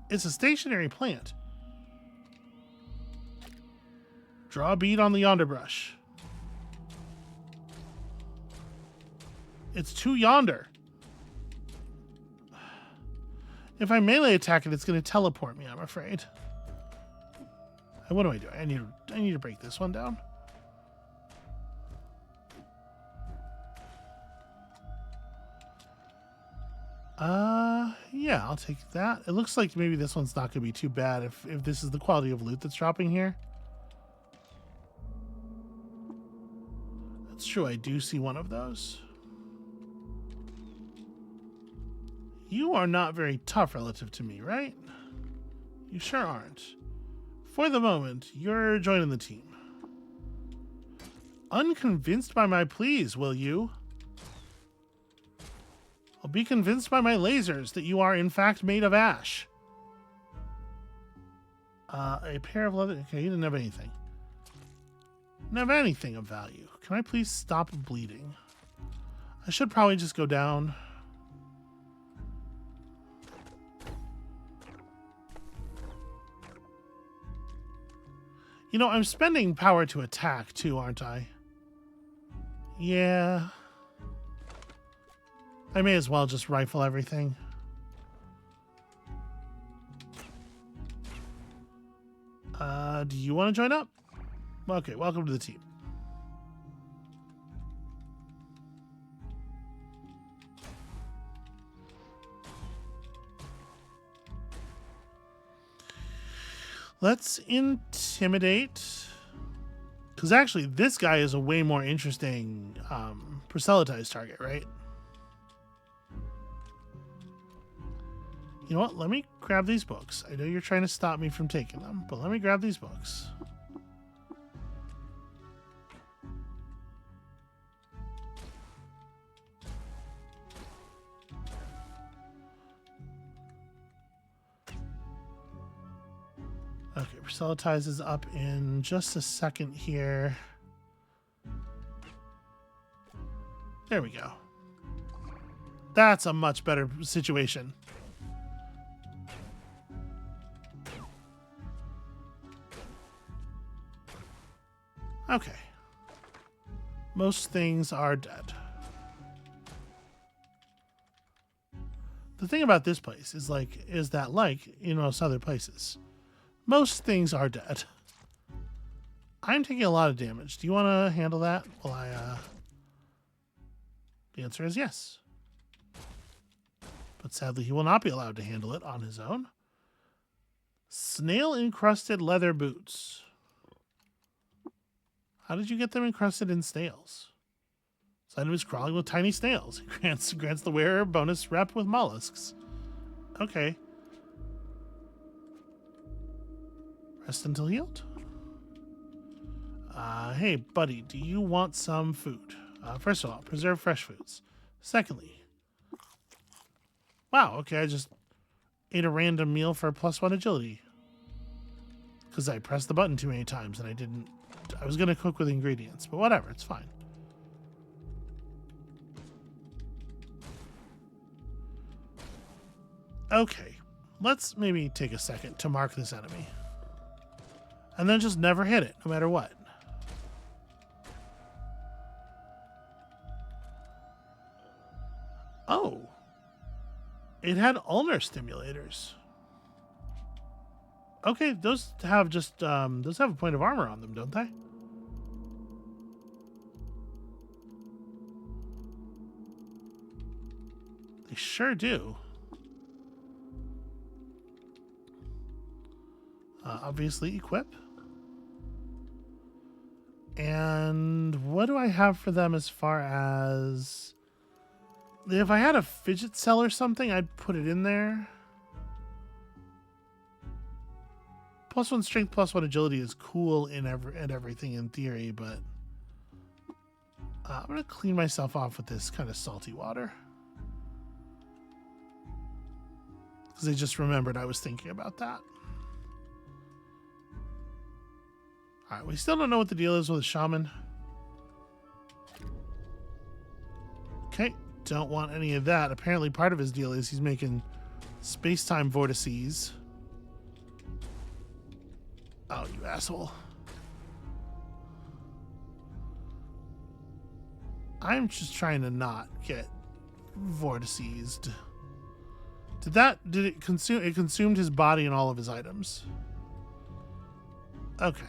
It's a stationary plant. Draw a bead on the yonder brush. It's too yonder. If I melee attack it, it's going to teleport me, I'm afraid. What do I do? I need to break this one down. Yeah, I'll take that. It looks like maybe this one's not going to be too bad if this is the quality of loot that's dropping here. That's true, I do see one of those. You are not very tough relative to me, right? You sure aren't. For the moment, you're joining the team. Unconvinced by my pleas, will you? I'll be convinced by my lasers that you are in fact made of ash. A pair of leather... Okay, you didn't have anything. Didn't have anything of value. Can I please stop bleeding? I should probably just go down. You know, I'm spending power to attack too, aren't I? Yeah. I may as well just rifle everything. Do you want to join up? Okay, welcome to the team. Let's intimidate. Because actually, this guy is a way more interesting proselytized target, right? You know what? Let me grab these books. I know you're trying to stop me from taking them, but let me grab these books. Okay, proselytize is up in just a second here. There we go. That's a much better situation. Okay. Most things are dead. The thing about this place is that in most other places, most things are dead. I'm taking a lot of damage. Do you want to handle that? Well, the answer is yes. But sadly, he will not be allowed to handle it on his own. Snail-encrusted leather boots. How did you get them encrusted in snails? This item is crawling with tiny snails. It grants the wearer bonus rep with mollusks. Okay. Rest until healed. Hey, buddy, do you want some food? First of all, preserve fresh foods. Secondly, wow, okay, I just ate a random meal for +1 agility. Because I pressed the button too many times and I was going to cook with ingredients, but whatever, it's fine. Okay, let's maybe take a second to mark this enemy. And then just never hit it, no matter what. Oh. It had ulnar stimulators. Okay, those have a point of armor on them, don't they? They sure do. Obviously equip. And what do I have for them as far as... If I had a fidget cell or something, I'd put it in there. +1 strength, +1 agility is cool and everything in theory, but I'm going to clean myself off with this kind of salty water. Because I just remembered I was thinking about that. Alright, we still don't know what the deal is with a shaman. Okay, don't want any of that. Apparently part of his deal is he's making space-time vortices. Oh, you asshole. I'm just trying to not get vortices. Did it consume? It consumed his body and all of his items. Okay.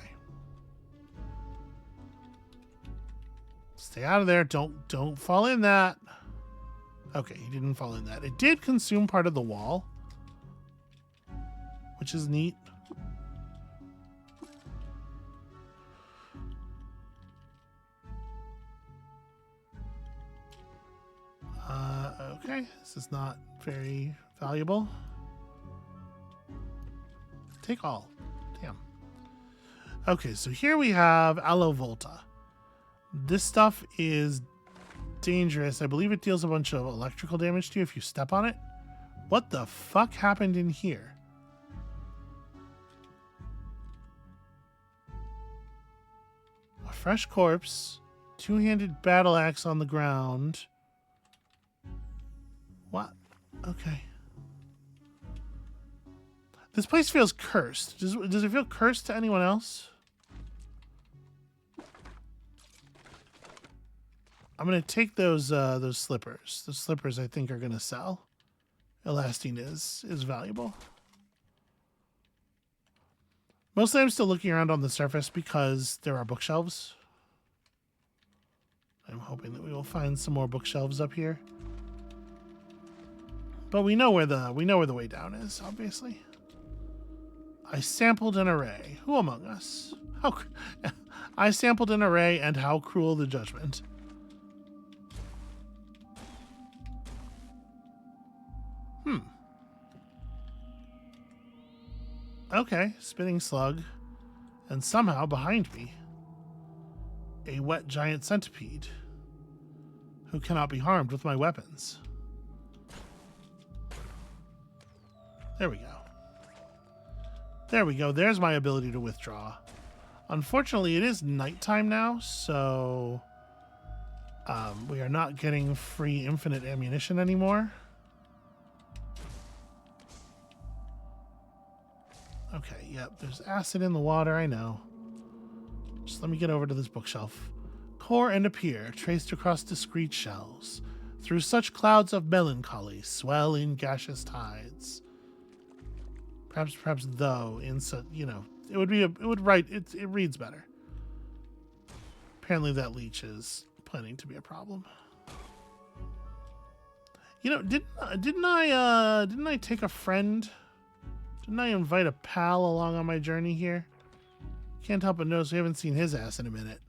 Stay out of there. Don't fall in that. Okay, he didn't fall in that. It did consume part of the wall, which is neat. Okay, this is not very valuable. Take all. Damn. Okay, so here we have Aloe Volta. This stuff is dangerous. I believe it deals a bunch of electrical damage to you if you step on it. What the fuck happened in here? A fresh corpse, two-handed battle axe on the ground. What? Okay. This place feels cursed. Does it feel cursed to anyone else? I'm gonna take those slippers. Those slippers I think are gonna sell. Elastine is valuable. Mostly I'm still looking around on the surface because there are bookshelves. I'm hoping that we will find some more bookshelves up here. But we know where the way down is, obviously. I sampled an array. Who among us? I sampled an array, and how cruel the judgment. Okay, spinning slug. And somehow behind me, a wet giant centipede who cannot be harmed with my weapons. There we go. There we go. There's my ability to withdraw. Unfortunately, it is nighttime now, so we are not getting free infinite ammunition anymore. Okay, yep, there's acid in the water, I know. Just let me get over to this bookshelf. Core and appear, traced across discrete shells, through such clouds of melancholy, swell in gaseous tides. Perhaps though, in such, it reads better. Apparently that leech is planning to be a problem. You know, didn't I take a friend? Didn't I invite a pal along on my journey here? Can't help but notice we haven't seen his ass in a minute.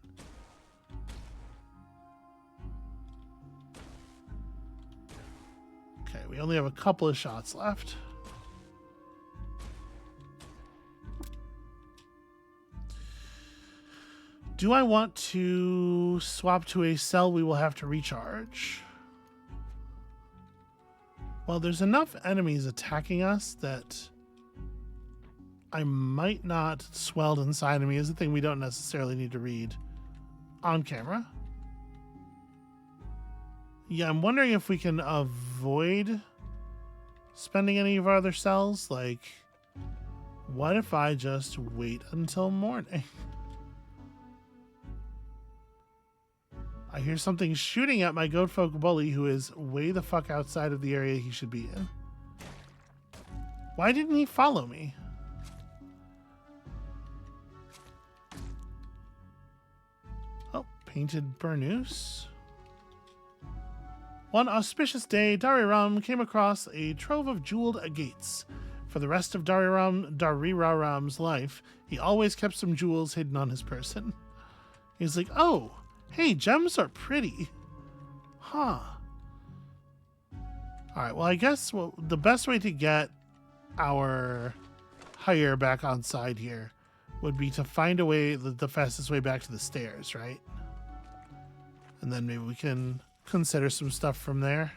Okay, we only have a couple of shots left. Do I want to swap to a cell we will have to recharge? Well, there's enough enemies attacking us that I might not. Swelled inside of me is a thing we don't necessarily need to read on camera. Yeah, I'm wondering if we can avoid spending any of our other cells. Like, what if I just wait until morning? I hear something shooting at my goatfolk bully who is way the fuck outside of the area he should be in. Why didn't he follow me? Oh, painted burnoose. One auspicious day, Dariram came across a trove of jeweled agates. For the rest of Dariraram's life, he always kept some jewels hidden on his person. He's like, oh, hey, gems are pretty. Huh. Alright, well, I guess the best way to get our hire back on side here would be to find a way, the fastest way back to the stairs, right? And then maybe we can consider some stuff from there.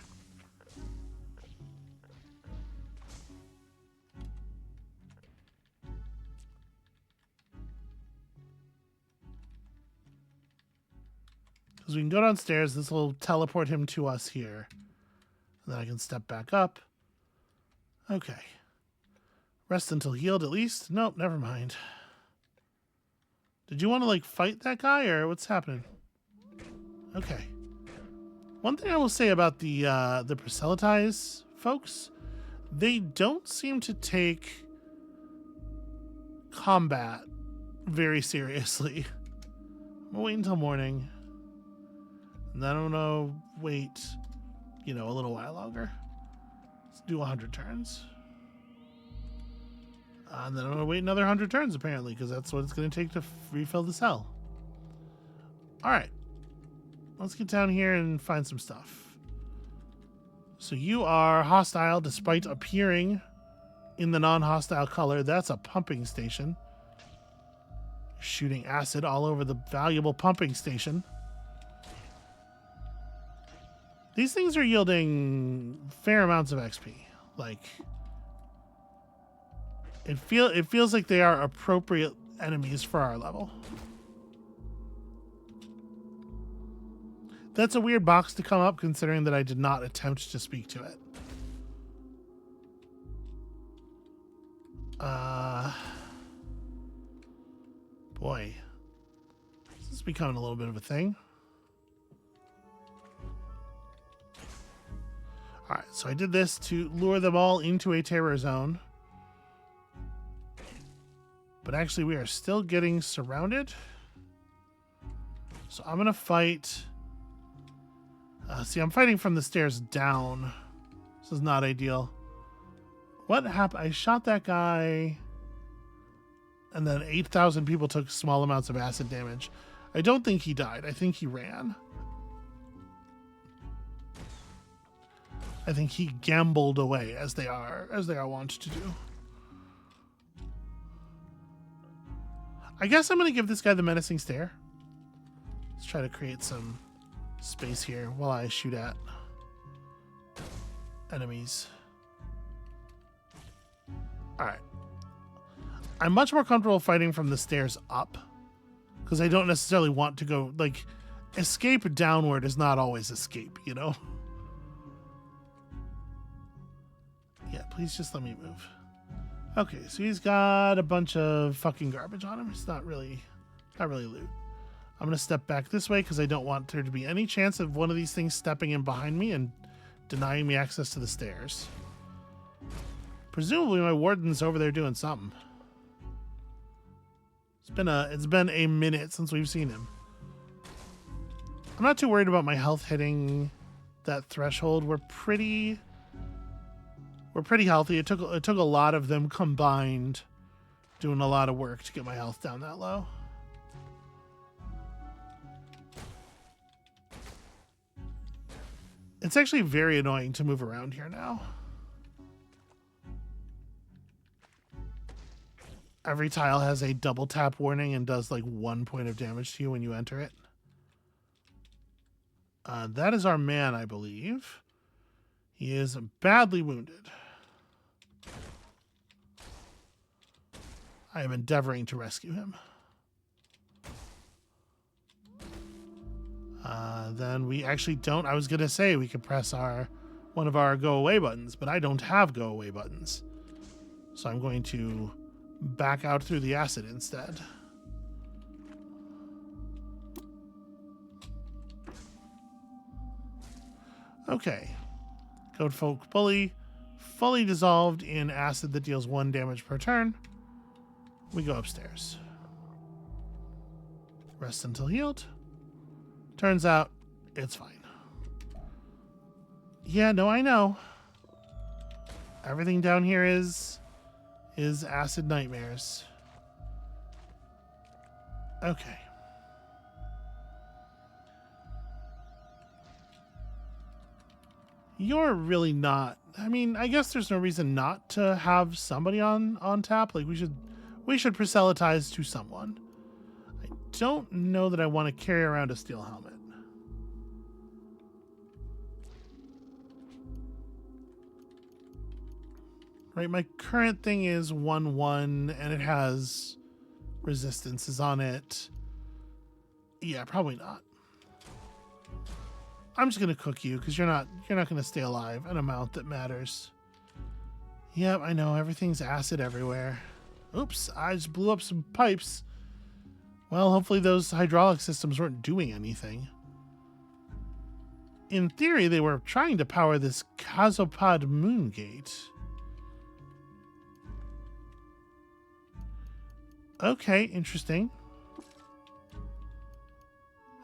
Because we can go downstairs, this will teleport him to us here. And then I can step back up. Okay. Rest until healed at least? Nope, never mind. Did you want to, like, fight that guy, or what's happening? Okay. One thing I will say about the proselytize folks, they don't seem to take combat very seriously. I'm gonna wait until morning. And then I'm gonna wait, a little while longer. Let's do 100 turns. And then I'm gonna wait another 100 turns, apparently, because that's what it's gonna take to refill the cell. Alright. Let's get down here and find some stuff. So you are hostile despite appearing in the non-hostile color. That's a pumping station. Shooting acid all over the valuable pumping station. These things are yielding fair amounts of XP. Like, it feels like they are appropriate enemies for our level. That's a weird box to come up, considering that I did not attempt to speak to it. Boy. This is becoming a little bit of a thing. All right, so I did this to lure them all into a terror zone. But actually, we are still getting surrounded. So I'm going to fight. See, I'm fighting from the stairs down. This is not ideal. What happened? I shot that guy, and then 8,000 people took small amounts of acid damage. I don't think he died. I think he ran. I think he gambled away, as they are wont to do. I guess I'm going to give this guy the menacing stare. Let's try to create some space here while I shoot at enemies. All right. I'm much more comfortable fighting from the stairs up because I don't necessarily want to go, like, escape downward is not always escape, you know? Yeah, please just let me move. Okay, so he's got a bunch of fucking garbage on him. It's not really loot. I'm going to step back this way because I don't want there to be any chance of one of these things stepping in behind me and denying me access to the stairs. Presumably my warden's over there doing something. It's been a minute since we've seen him. I'm not too worried about my health hitting that threshold. We're pretty healthy. It took a lot of them combined doing a lot of work to get my health down that low. It's actually very annoying to move around here now. Every tile has a double tap warning and does like 1 point of damage to you when you enter it. That is our man, I believe. He is badly wounded. I am endeavoring to rescue him. Then we actually don't. I was going to say we could press one of our go away buttons, but I don't have go away buttons. So I'm going to back out through the acid instead. Okay. Code Folk Bully, fully dissolved in acid that deals 1 damage per turn. We go upstairs. Rest until healed. Turns out it's fine. Yeah, no, I know. Everything down here is acid nightmares. Okay. You're really not. I mean, I guess there's no reason not to have somebody on tap. Like we should proselytize to someone. I don't know that I want to carry around a steel helmet. Right, my current thing is 1/1 and it has resistances on it. Yeah, probably not. I'm just gonna cook you because you're not gonna stay alive an amount that matters. Yep, I know, everything's acid everywhere. Oops, I just blew up some pipes. Well, hopefully those hydraulic systems weren't doing anything. In theory, they were trying to power this Casopod moon gate. Okay, interesting.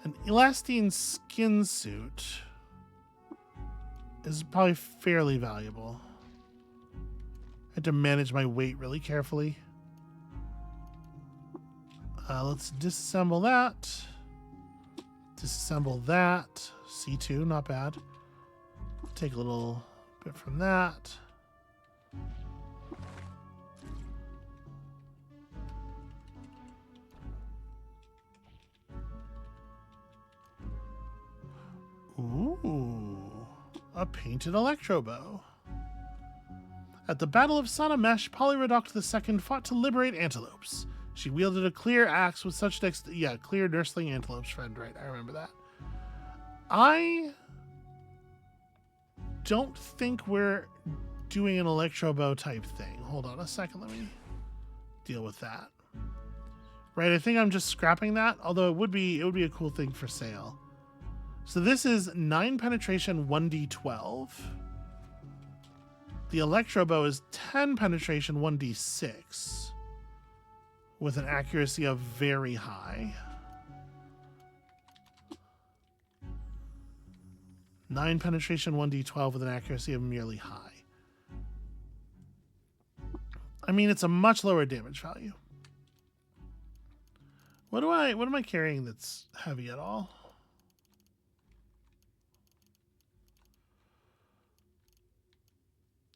An elastine skin suit is probably fairly valuable. I had to manage my weight really carefully. Let's disassemble that. Disassemble that. C2, not bad. Take a little bit from that. Ooh, a painted electro bow. At the Battle of Sanamesh, Polyredoct II fought to liberate antelopes. She wielded a clear axe with such clear nursling antelopes, friend, right? I remember that. I don't think we're doing an electro bow type thing. Hold on a second, let me deal with that. Right, I think I'm just scrapping that, although it would be a cool thing for sale. So this is 9 penetration, 1d12. The electro bow is 10 penetration, 1d6, with an accuracy of very high. 9 penetration, 1d12 with an accuracy of merely high. I mean, it's a much lower damage value. What am I carrying that's heavy at all?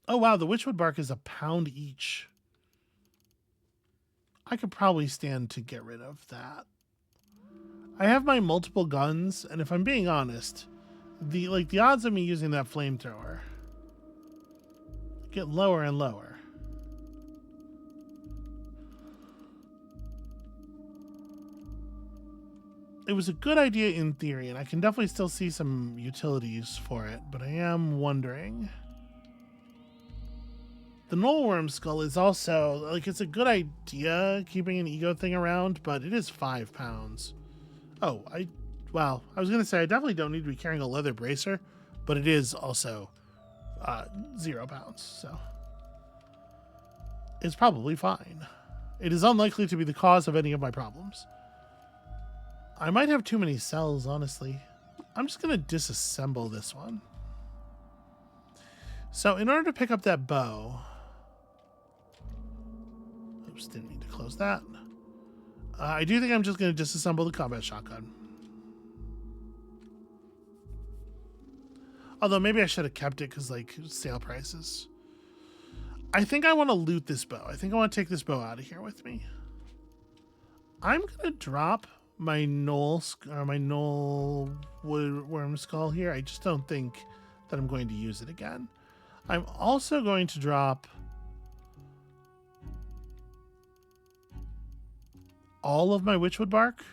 Oh wow, the witchwood bark is £1 each. I could probably stand to get rid of that. I have my multiple guns, and if I'm being honest, the odds of me using that flamethrower get lower and lower. It was a good idea in theory, and I can definitely still see some utilities for it, but I am wondering. The Knollworm skull is also, like, it's a good idea keeping an ego thing around, but it is £5. Oh, wow. I was going to say I definitely don't need to be carrying a leather bracer, but it is also £0, so it's probably fine. It is unlikely to be the cause of any of my problems. I might have too many cells, honestly. I'm just going to disassemble this one. So in order to pick up that bow... Oops, didn't mean to close that. I do think I'm just going to disassemble the combat shotgun. Although maybe I should have kept it because, like, sale prices. I think I want to loot this bow. I think I want to take this bow out of here with me. I'm going to drop my Knoll worm skull here. I just don't think that I'm going to use it again. I'm also going to drop all of my witchwood bark.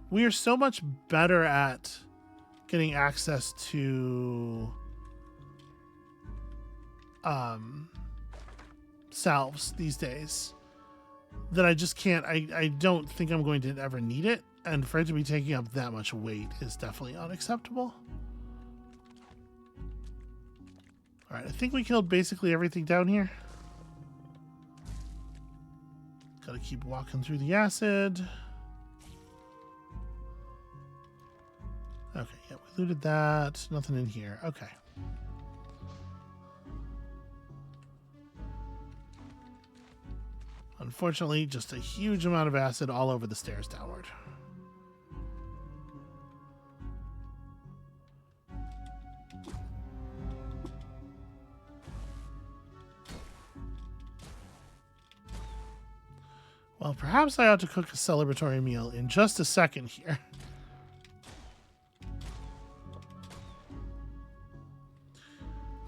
We are so much better at getting access to salves these days that I just can't, I don't think I'm going to ever need it, and for it to be taking up that much weight is definitely unacceptable. Alright, I think we killed basically everything down here. Gotta keep walking through the acid. Okay, yeah, we looted that. Nothing in here. Okay. Unfortunately, just a huge amount of acid all over the stairs downward. Well, perhaps I ought to cook a celebratory meal in just a second here.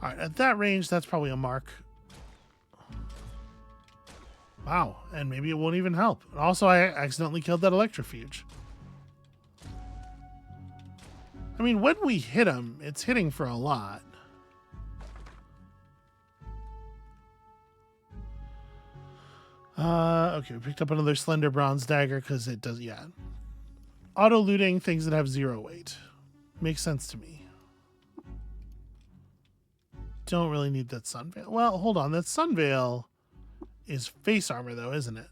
All right, at that range, that's probably a mark. Wow, and maybe it won't even help. Also, I accidentally killed that electrofuge. I mean, when we hit him, it's hitting for a lot. Okay, we picked up another slender bronze dagger because it does, yeah. Auto-looting things that have 0 weight. Makes sense to me. Don't really need that sunveil. Well, hold on, that sunveil is face armor though, isn't it?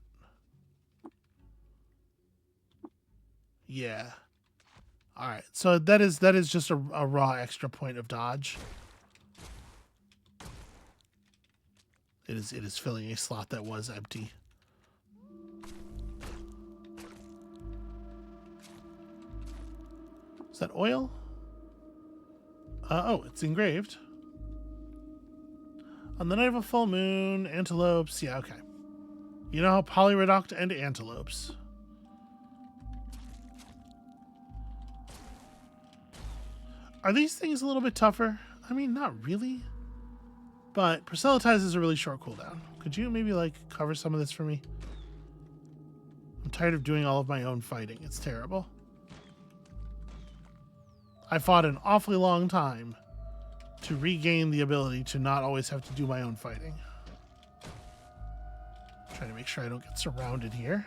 Yeah. All right, so that is just a raw extra point of dodge. It is filling a slot that was empty. Is that oil? Oh, it's engraved. On the night of a full moon, antelopes. Yeah, okay. You know how polyredoct and antelopes. Are these things a little bit tougher? I mean, not really. But Proselytize is a really short cooldown. Could you maybe, like, cover some of this for me? I'm tired of doing all of my own fighting. It's terrible. I fought an awfully long time to regain the ability to not always have to do my own fighting. Trying to make sure I don't get surrounded here.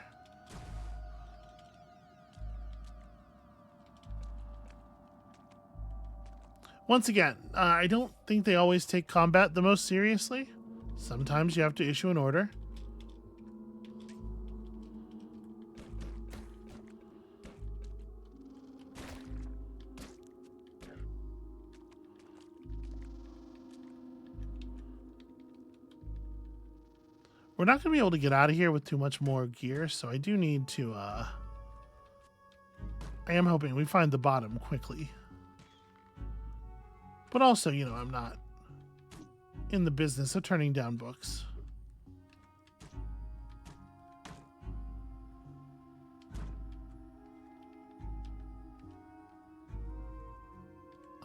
Once again, I don't think they always take combat the most seriously. Sometimes you have to issue an order. We're not going to be able to get out of here with too much more gear, so I do need to, I am hoping we find the bottom quickly. But also, you know, I'm not in the business of turning down books.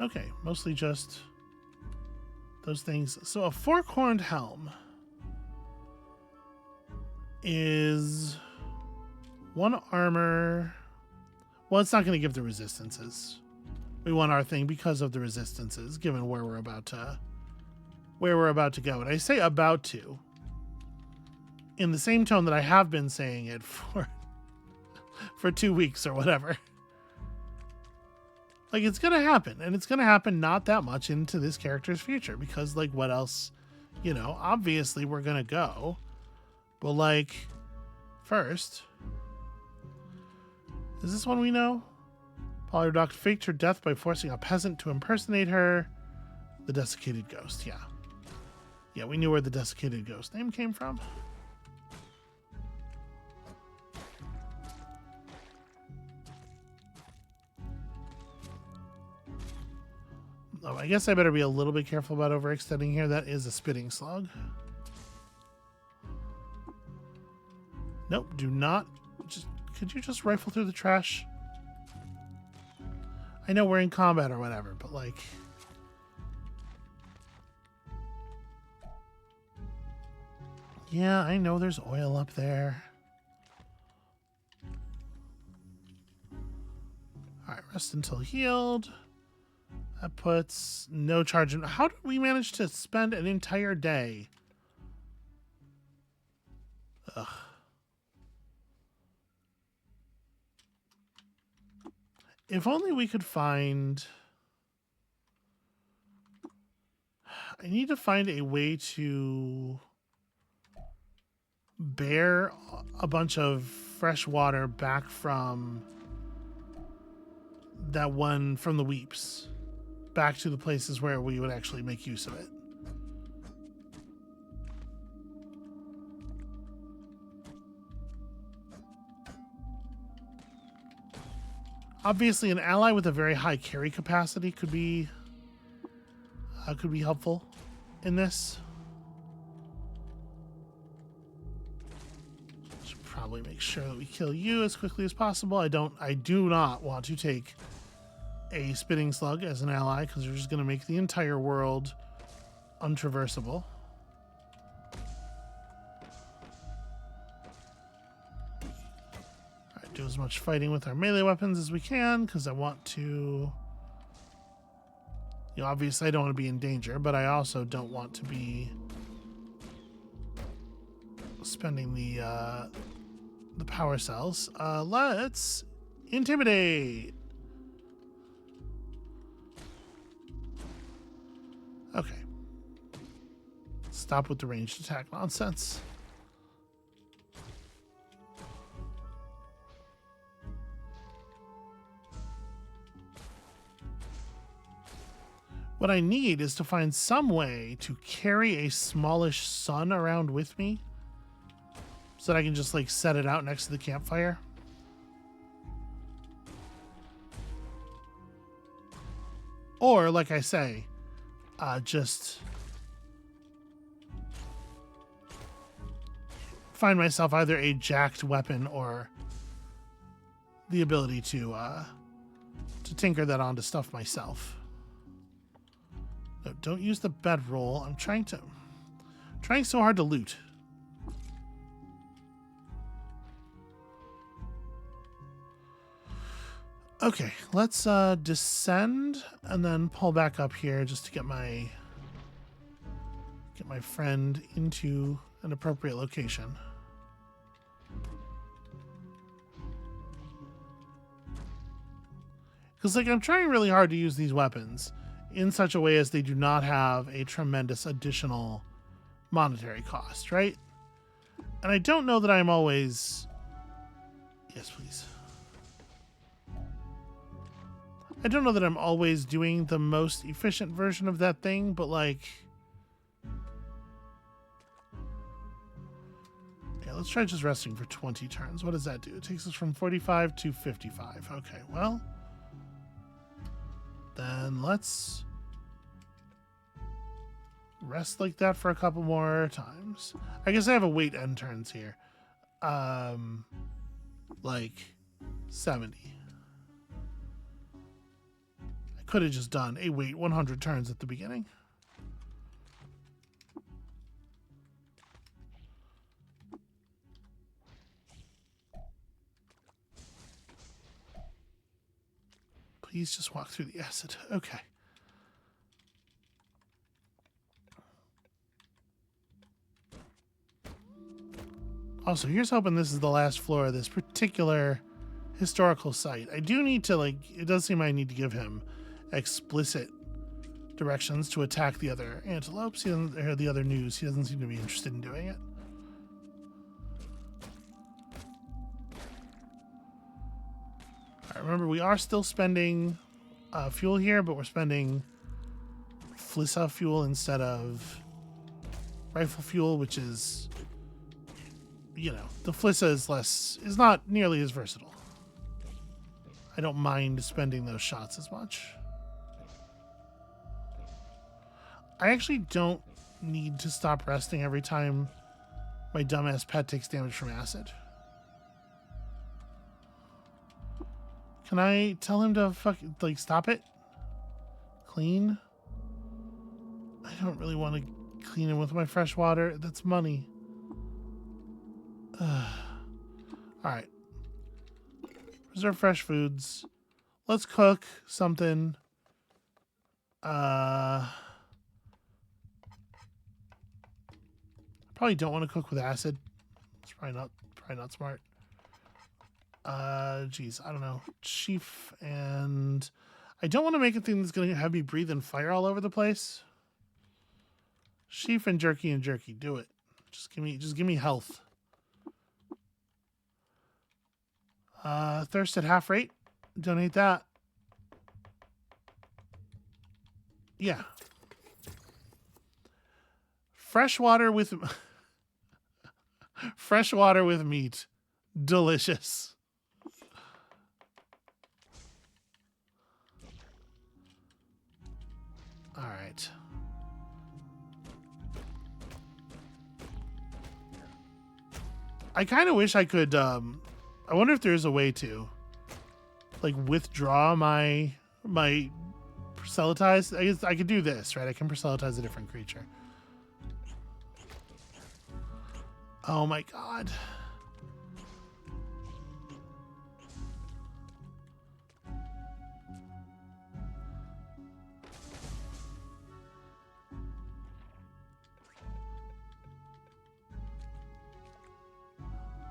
Okay, mostly just those things. So a fork-horned helm is 1 armor. Well, it's not going to give the resistances. We want our thing because of the resistances, given where we're about to go. And I say about to in the same tone that I have been saying it for 2 weeks or whatever. Like, it's going to happen, and it's going to happen not that much into this character's future, because, like, what else? You know, obviously we're going to go. But, like, first, is this one we know? Polyrodoc faked her death by forcing a peasant to impersonate her. The desiccated ghost, yeah. Yeah, we knew where the desiccated ghost name came from. Oh, I guess I better be a little bit careful about overextending here. That is a spitting slug. Nope, do not. Could you just rifle through the trash? I know we're in combat or whatever, but like... Yeah, I know there's oil up there. Alright, rest until healed. That puts no charge in. How did we manage to spend an entire day? Ugh. If only we could find... I need to find a way to bear a bunch of fresh water back from that one from the Weeps. Back to the places where we would actually make use of it. Obviously, an ally with a very high carry capacity could be helpful in this. Should probably make sure that we kill you as quickly as possible. I do not want to take a spitting slug as an ally, because they're just going to make the entire world untraversable. Alright, do as much fighting with our melee weapons as we can, because I want to... You know, obviously I don't want to be in danger, but I also don't want to be spending the power cells. Let's intimidate. Okay. Stop with the ranged attack nonsense. What I need is to find some way to carry a smallish sun around with me so that I can just like set it out next to the campfire. Or, like I say, just find myself either a jacked weapon or the ability to tinker that onto stuff myself. No, don't use the bedroll. I'm trying so hard to loot. Okay, let's descend and then pull back up here just to get my friend into an appropriate location. Because like I'm trying really hard to use these weapons in such a way as they do not have a tremendous additional monetary cost, right? And I don't know that I'm always... Yes, please. I don't know that I'm always doing the most efficient version of that thing, but like... Yeah, let's try just resting for 20 turns. What does that do? It takes us from 45 to 55. Okay, well... Then let's... rest like that for a couple more times. I guess I have a wait end turns here. Like 70. I could have just done a wait 100 turns at the beginning. Please just walk through the acid. Okay. Also, here's hoping this is the last floor of this particular historical site. I do need to, like, it does seem I need to give him explicit directions to attack the other antelopes. He doesn't, or the other news. He doesn't seem to be interested in doing it. All right, remember, we are still spending fuel here, but we're spending Flissa fuel instead of rifle fuel, which is... You know, the Flissa is not nearly as versatile. I don't mind spending those shots as much. I actually don't need to stop resting every time my dumbass pet takes damage from acid. Can I tell him to like stop it? Clean? I don't really want to clean him with my fresh water. That's money. Alright. Reserve fresh foods. Let's cook something. Probably don't want to cook with acid. It's probably not smart. Geez, I don't know. Chief and... I don't want to make a thing that's going to have me breathing fire all over the place. Sheaf and jerky, do it. Just give me health. Thirst at half rate. Donate that. Yeah. Fresh water with meat. Delicious. All right. I kind of wish I could I wonder if there's a way to, like, withdraw my proselytize. I guess I could do this, right? I can proselytize a different creature. Oh my god.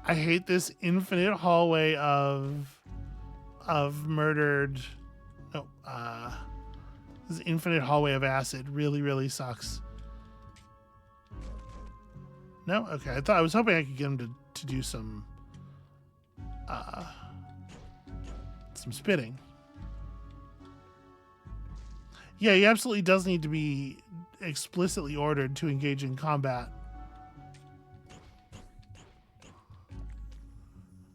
I hate this infinite hallway of murdered. No, this infinite hallway of acid really, really sucks. No, okay. I was hoping I could get him to do some spitting. Yeah, he absolutely does need to be explicitly ordered to engage in combat.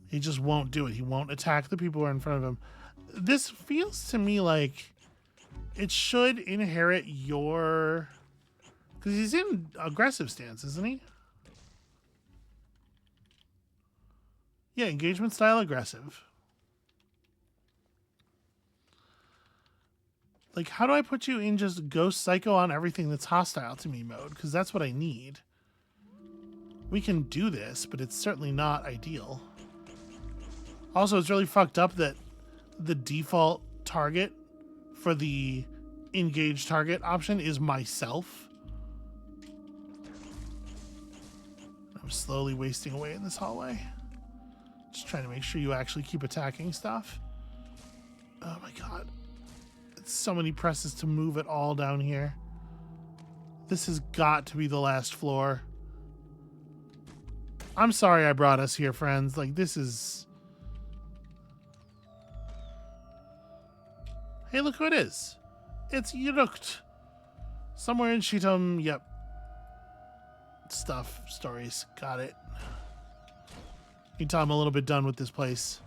He just won't do it. He won't attack the people who are in front of him. This feels to me like it should inherit your... Because he's in aggressive stance, isn't he? Yeah, engagement style aggressive. Like, how do I put you in just ghost psycho on everything that's hostile to me mode? Because that's what I need. We can do this, but it's certainly not ideal. Also, it's really fucked up that the default target for the engage target option is myself. I'm slowly wasting away in this hallway. Just trying to make sure you actually keep attacking stuff. Oh my god. so many presses to move it all down here. This has got to be the last floor. I'm sorry I brought us here, friends. Like, this is... Hey, look who it is. It's Yurukt. Somewhere in Shitum, yep. Stuff, stories, got it. You can tell I'm a little bit done with this place.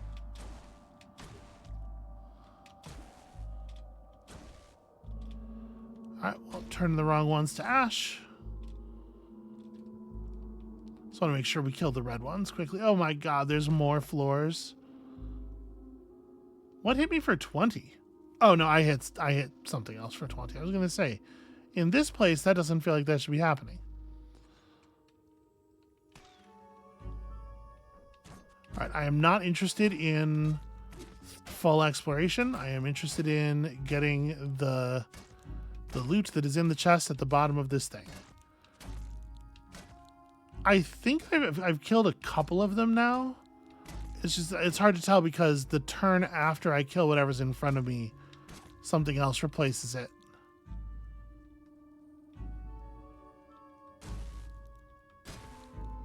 Alright, well, turn the wrong ones to ash. Just want to make sure we kill the red ones quickly. Oh my god, there's more floors. What hit me for 20? Oh no, I hit something else for 20. I was going to say, in this place, that doesn't feel like that should be happening. Alright, I am not interested in full exploration. I am interested in getting the loot that is in the chest at the bottom of this thing. I think I've killed a couple of them now. It's hard to tell because the turn after I kill whatever's in front of me, something else replaces it.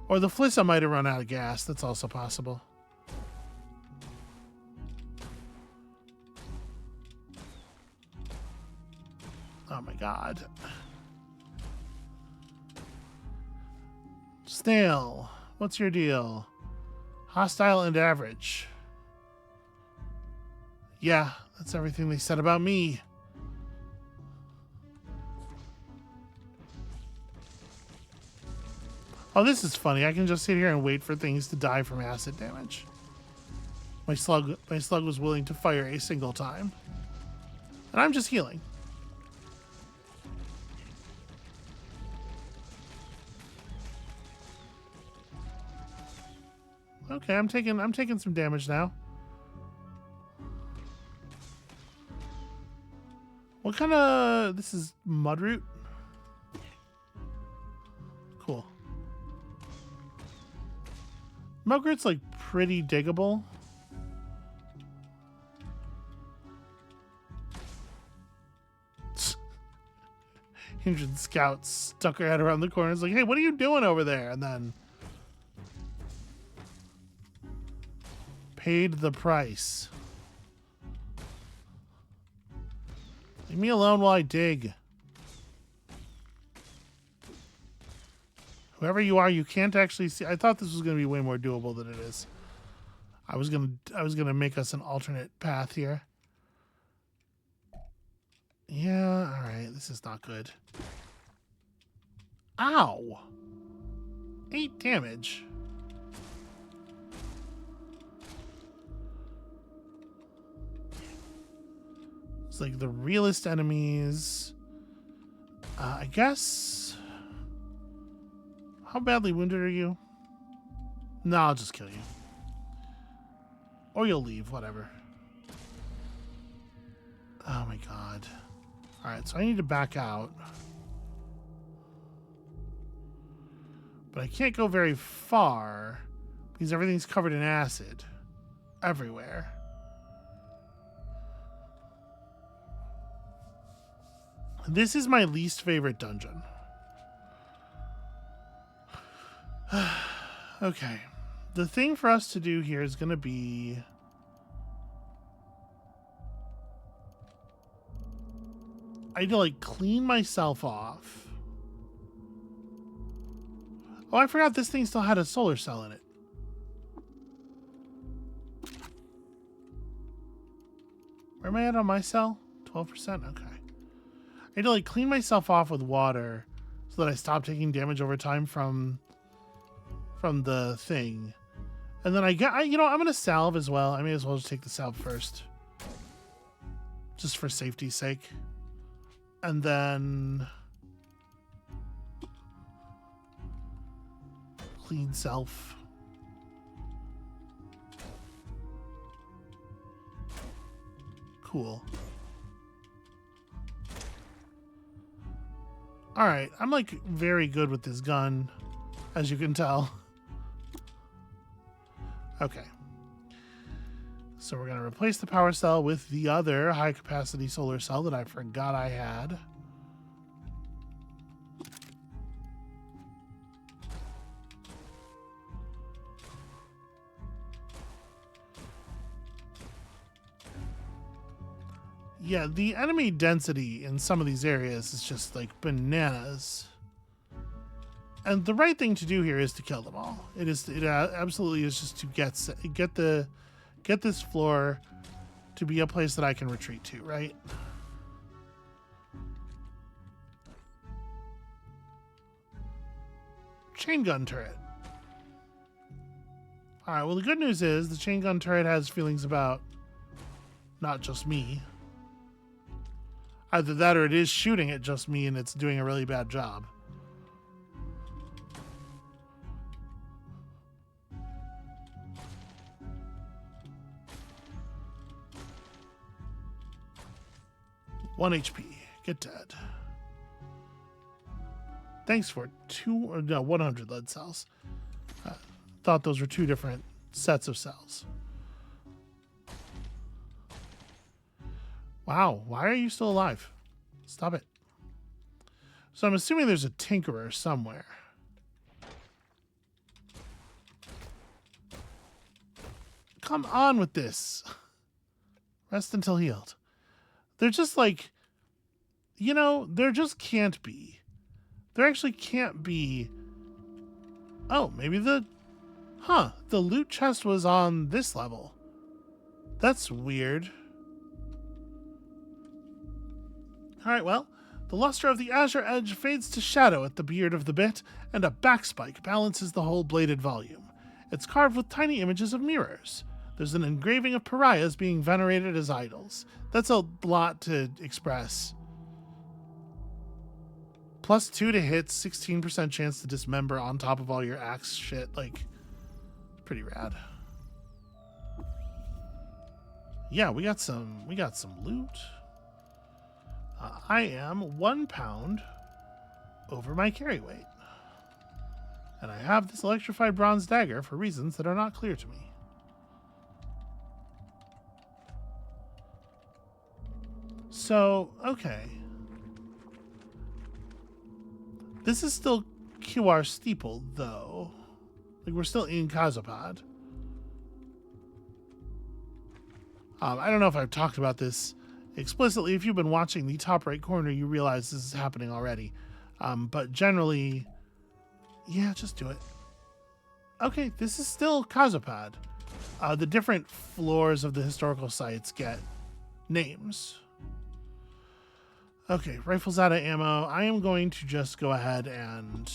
Or the Flissa might have run out of gas. That's also possible. Oh my god. Snail, what's your deal? Hostile and average. Yeah, that's everything they said about me. Oh, this is funny. I can just sit here and wait for things to die from acid damage. My slug was willing to fire a single time. And I'm just healing. Okay, I'm taking some damage now. What kind of... This is mudroot? Cool. Mudroot's like pretty diggable. Injured scout stuck her head around the corner. It's like, hey, what are you doing over there? And then paid the price. Leave me alone while I dig. Whoever you are, you can't actually see. I thought this was going to be way more doable than it is. I was gonna make us an alternate path here. Yeah, all right. This is not good. Ow! 8 damage. It's like the realest enemies. I guess. How badly wounded are you? No, I'll just kill you. Or you'll leave, whatever. Oh my god. Alright, so I need to back out. But I can't go very far because everything's covered in acid. Everywhere. This is my least favorite dungeon. Okay. The thing for us to do here is going to be... I need to, like, clean myself off. Oh, I forgot this thing still had a solar cell in it. Where am I at on my cell? 12%? Okay. I need to, like, clean myself off with water so that I stop taking damage over time from the thing. And then you know, I'm going to salve as well. I may as well just take the salve first. Just for safety's sake. And then... clean self. Cool. Alright, I'm like very good with this gun, as you can tell. Okay. So we're going to replace the power cell with the other high-capacity solar cell that I forgot I had. Yeah, the enemy density in some of these areas is just like bananas. And the right thing to do here is to kill them all. It absolutely is just to get this floor to be a place that I can retreat to, right? Chain gun turret. All right, well, the good news is the chain gun turret has feelings about not just me. Either that or it is shooting at just me and it's doing a really bad job. One HP. Get dead. Thanks for 100 lead cells. Thought those were two different sets of cells. Wow, why are you still alive? Stop it. So I'm assuming there's a tinkerer somewhere. Come on with this. Rest until healed. They're just like, you know, there just can't be. There actually can't be. Oh, maybe the loot chest was on this level. That's weird. All right, well, the luster of the azure edge fades to shadow at the beard of the bit, and a backspike balances the whole bladed volume. It's carved with tiny images of mirrors. There's an engraving of pariahs being venerated as idols. That's a lot to express. +2 to hit, 16% chance to dismember on top of all your axe shit. Like, pretty rad. Yeah, we got some loot. I am 1 pound over my carry weight. And I have this electrified bronze dagger for reasons that are not clear to me. So, okay. This is still QR Steeple, though. Like, we're still in Kazopod. I don't know if I've talked about this explicitly. If you've been watching the top right corner, you realize this is happening already. But generally, yeah, just do it. Okay, this is still Kazopod. The different floors of the historical sites get names. Okay, rifle's out of ammo. I am going to just go ahead and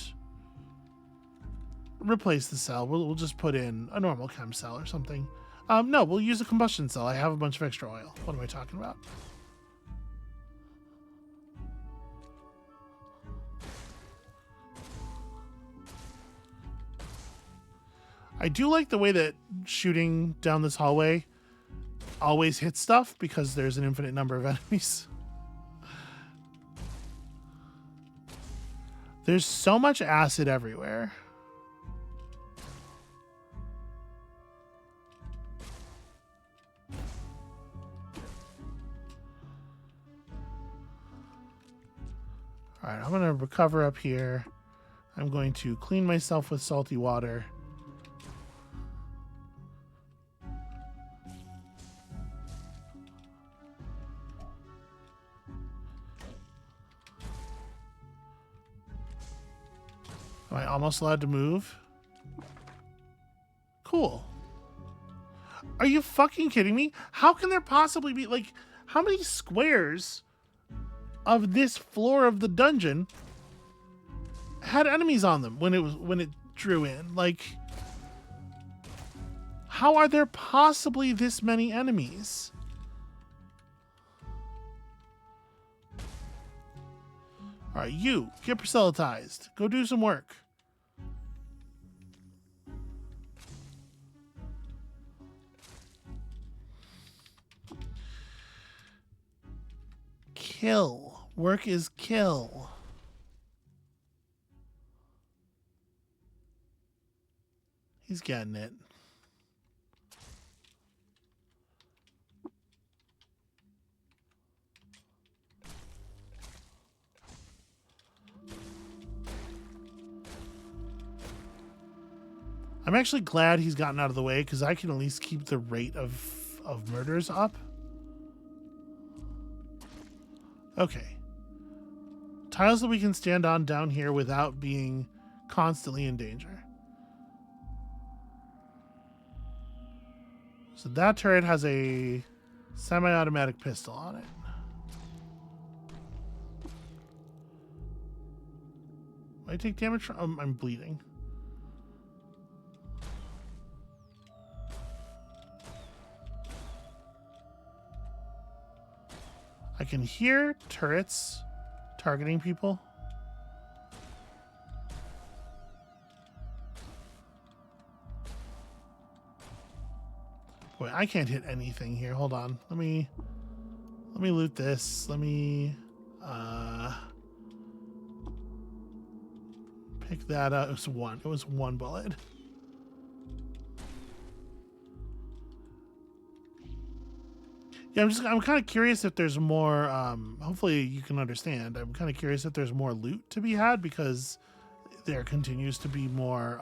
replace the cell. We'll just put in a normal chem cell or something. No, we'll use a combustion cell. I have a bunch of extra oil. What am I talking about? I do like the way that shooting down this hallway always hits stuff because there's an infinite number of enemies. There's so much acid everywhere. All right, I'm going to recover up here. I'm going to clean myself with salty water. Am I almost allowed to move? Cool. Are you fucking kidding me? How can there possibly be, like, how many squares of this floor of the dungeon had enemies on them when it drew in? Like, how are there possibly this many enemies? All right, you get proselytized. Go do some work. Kill. Work is kill. He's getting it. I'm actually glad he's gotten out of the way because I can at least keep the rate of murders up. Okay. Tiles that we can stand on down here without being constantly in danger. So that turret has a semi-automatic pistol on it. I take damage from... I'm bleeding. I can hear turrets targeting people. Boy, I can't hit anything here. Hold on. Let me loot this. Let me pick that up. It was one. It was one bullet. Yeah, I'm kind of curious if there's more, hopefully you can understand. I'm kind of curious if there's more loot to be had because there continues to be more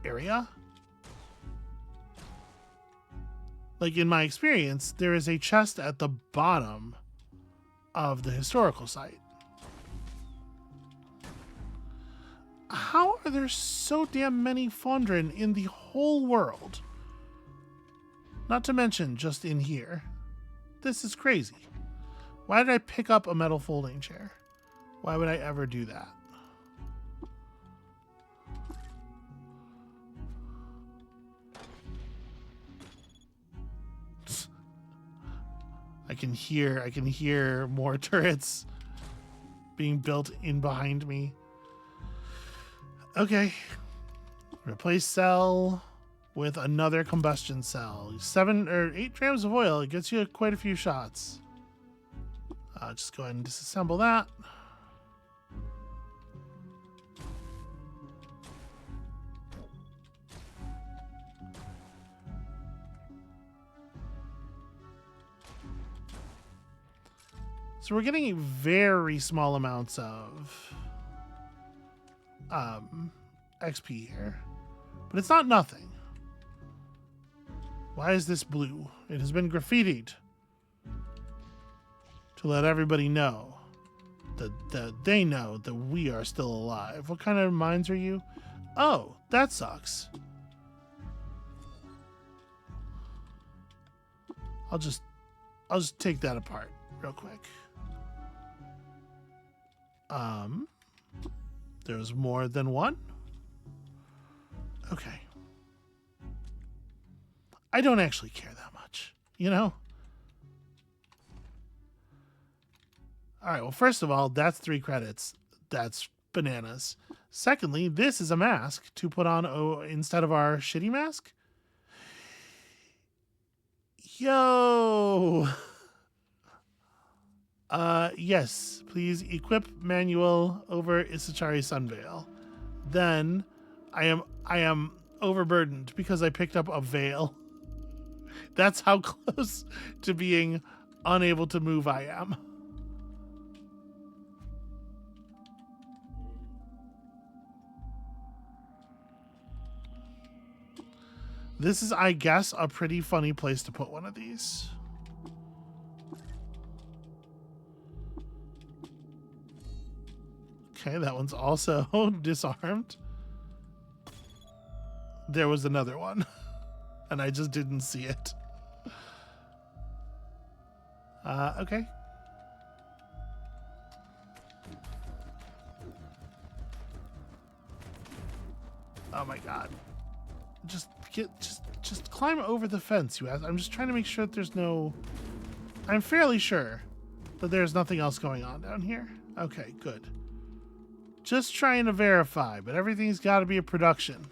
area. Like in my experience, there is a chest at the bottom of the historical site. How are there so damn many Fondren in the whole world? Not to mention just in here. This is crazy. Why did I pick up a metal folding chair? Why would I ever do that? I can hear more turrets being built in behind me. Okay. Replace cell with another combustion cell. 7 or 8 grams of oil. It gets you quite a few shots. Just go ahead and disassemble that. So we're getting very small amounts of XP here, but it's not nothing. Why is this blue? It has been graffitied to let everybody know that they know that we are still alive. What kind of mines are you? Oh, that sucks. I'll just take that apart real quick. There's more than one? Okay. I don't actually care that much, you know? All right, well, first of all, that's 3 credits. That's bananas. Secondly, this is a mask to put on instead of our shitty mask. Yo! Yes, please equip manual over Issachari Sunveil. Then I am overburdened because I picked up a veil. That's how close to being unable to move I am. This is, I guess, a pretty funny place to put one of these. Okay, that one's also disarmed. There was another one, and I just didn't see it. Okay. Oh my god. Just climb over the fence, you ask. I'm just trying to make sure that there's no... I'm fairly sure that there's nothing else going on down here. Okay, good. Just trying to verify, but everything's got to be a production.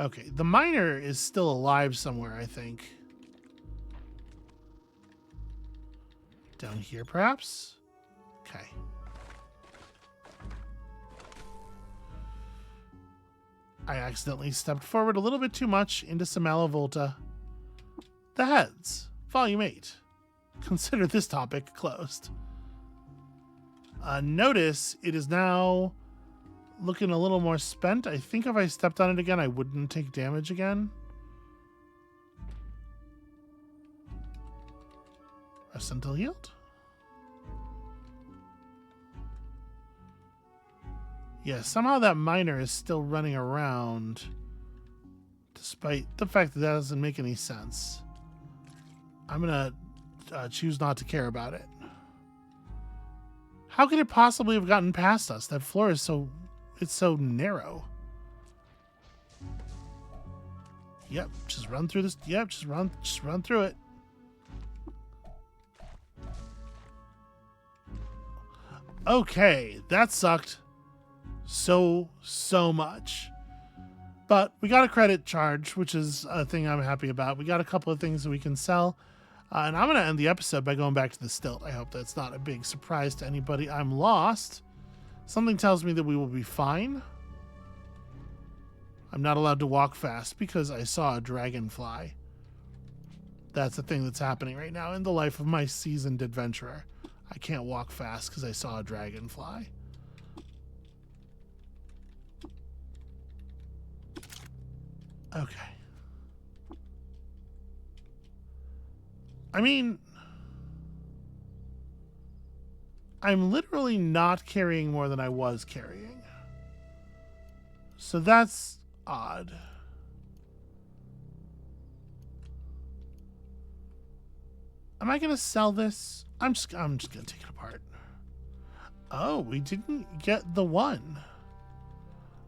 Okay, the miner is still alive somewhere, I think. Down here, perhaps? Okay. I accidentally stepped forward a little bit too much into some Malavolta. The heads. Volume 8. Consider this topic closed. Notice it is now looking a little more spent. I think if I stepped on it again, I wouldn't take damage again. Rest until healed. Yeah, somehow that miner is still running around, despite the fact that that doesn't make any sense. I'm gonna choose not to care about it. How could it possibly have gotten past us? That floor is it's so narrow. Yep, just run through this. Yep, just run through it. Okay, that sucked so much. But we got a credit charge, which is a thing I'm happy about. We got a couple of things that we can sell. And I'm going to end the episode by going back to the stilt. I hope that's not a big surprise to anybody. I'm lost. Something tells me that we will be fine. I'm not allowed to walk fast because I saw a dragonfly. That's the thing that's happening right now in the life of my seasoned adventurer. I can't walk fast because I saw a dragonfly. Okay. I mean, I'm literally not carrying more than I was carrying. So that's odd. Am I going to sell this? I'm just going to take it apart. Oh, we didn't get the one.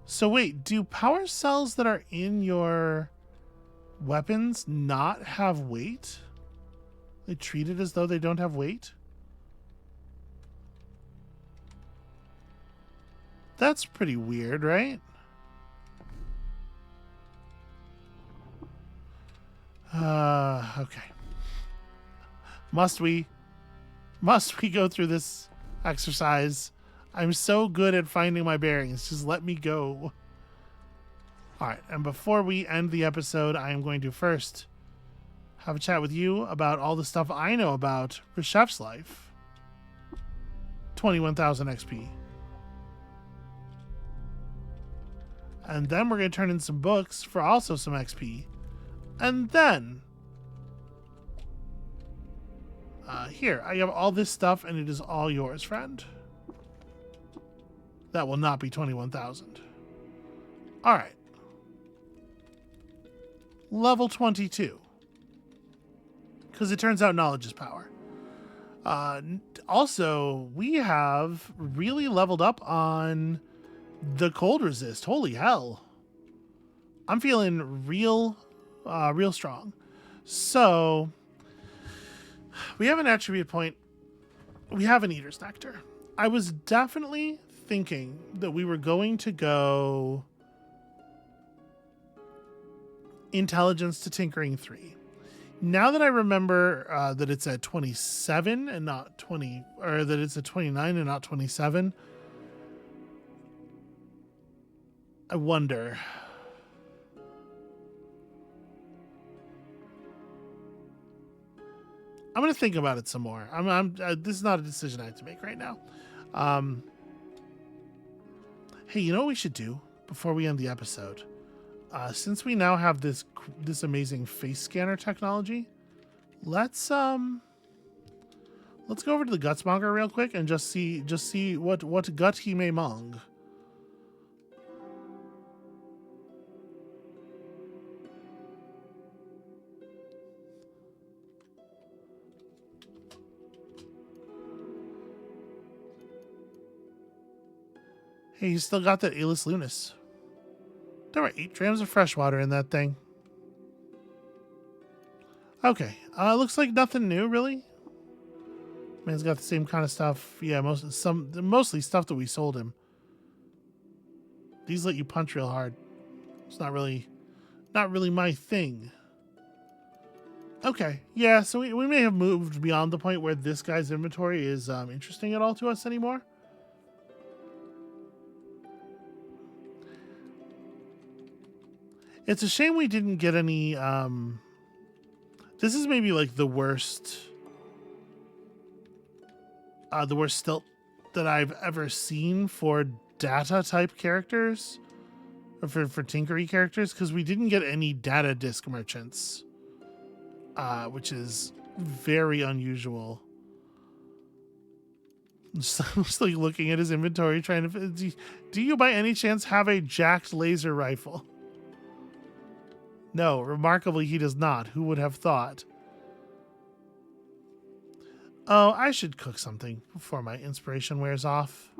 So wait, do power cells that are in your weapons not have weight? They treat it as though they don't have weight? That's pretty weird, right? Okay. Must we go through this exercise? I'm so good at finding my bearings. Just let me go. All right, and before we end the episode, I am going to first have a chat with you about all the stuff I know about Reshef's life. 21,000 XP. And then we're going to turn in some books for also some XP. And then here, I have all this stuff and it is all yours, friend. That will not be 21,000. All right. Level 22. Because it turns out knowledge is power. Also, we have really leveled up on the cold resist. Holy hell. I'm feeling real strong. So, we have an attribute point. We have an Eater's Nectar. I was definitely thinking that we were going to go intelligence to tinkering 3. Now that I remember that it's at 27 and not 20, or that it's at 29 and not 27, I wonder. I'm going to think about it some more. This is not a decision I have to make right now. Hey, you know what we should do before we end the episode? Since we now have this amazing face scanner technology, let's go over to the Gutsmonger real quick and just see what gut he may mong. Hey, he's still got that Alis Lunis. There were 8 grams of fresh water in that thing. Okay, looks like nothing new, really. Man's got the same kind of stuff. Yeah, mostly stuff that we sold him. These let you punch real hard. It's not really my thing. Okay, yeah, so we may have moved beyond the point where this guy's inventory is interesting at all to us anymore. It's a shame we didn't get any, this is maybe like the worst stilt that I've ever seen for data type characters, or for tinkery characters, because we didn't get any data disc merchants, which is very unusual. I'm just like looking at his inventory, trying to. Do you by any chance have a jacked laser rifle? No, remarkably, he does not. Who would have thought? Oh, I should cook something before my inspiration wears off.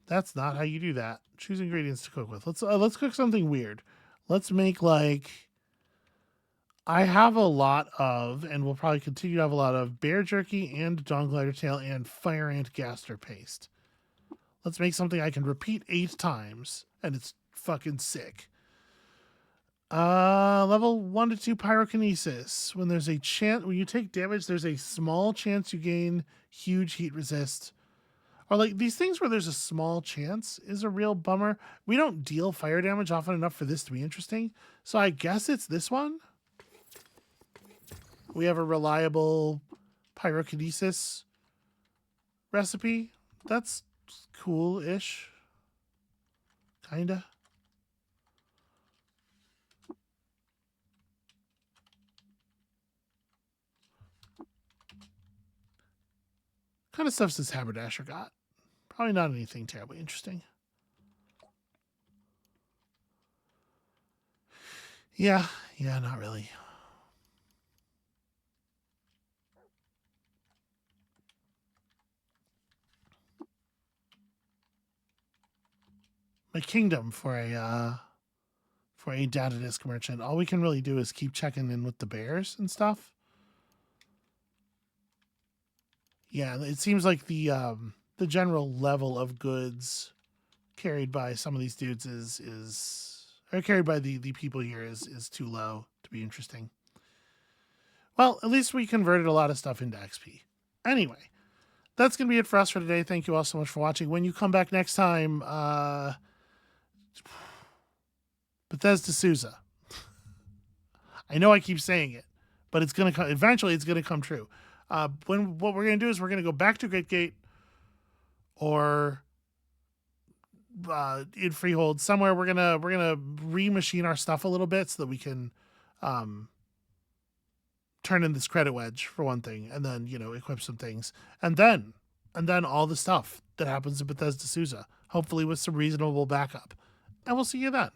That's not how you do that. Choose ingredients to cook with. Let's cook something weird. Let's make like. I have a lot of, and we'll probably continue to have a lot of, bear jerky and dawn glider tail and fire ant gaster paste. Let's make something I can repeat 8 times, and it's fucking sick. Level 1 to 2 pyrokinesis. When there's a chance, when you take damage, there's a small chance you gain huge heat resist. Or like these things where there's a small chance is a real bummer. We don't deal fire damage often enough for this to be interesting. So I guess it's this one. We have a reliable pyrokinesis recipe. That's cool-ish. Kinda. What kind of stuff does Haberdasher got? Probably not anything terribly interesting. Yeah, not really. My kingdom for a data disc merchant. All we can really do is keep checking in with the bears and stuff. Yeah, it seems like the general level of goods carried by some of these dudes or carried by the people here is too low to be interesting. Well, at least we converted a lot of stuff into XP. Anyway, that's going to be it for us for today. Thank you all so much for watching. When you come back next time, Bethesda Souza. I know I keep saying it, but it's going to come. Eventually, it's going to come true. What we're going to do is we're going to go back to Great Gate or in Freehold somewhere. We're gonna remachine our stuff a little bit so that we can turn in this credit wedge for one thing, and then equip some things, and then all the stuff that happens in Bethesda Souza, hopefully with some reasonable backup. And we'll see you then.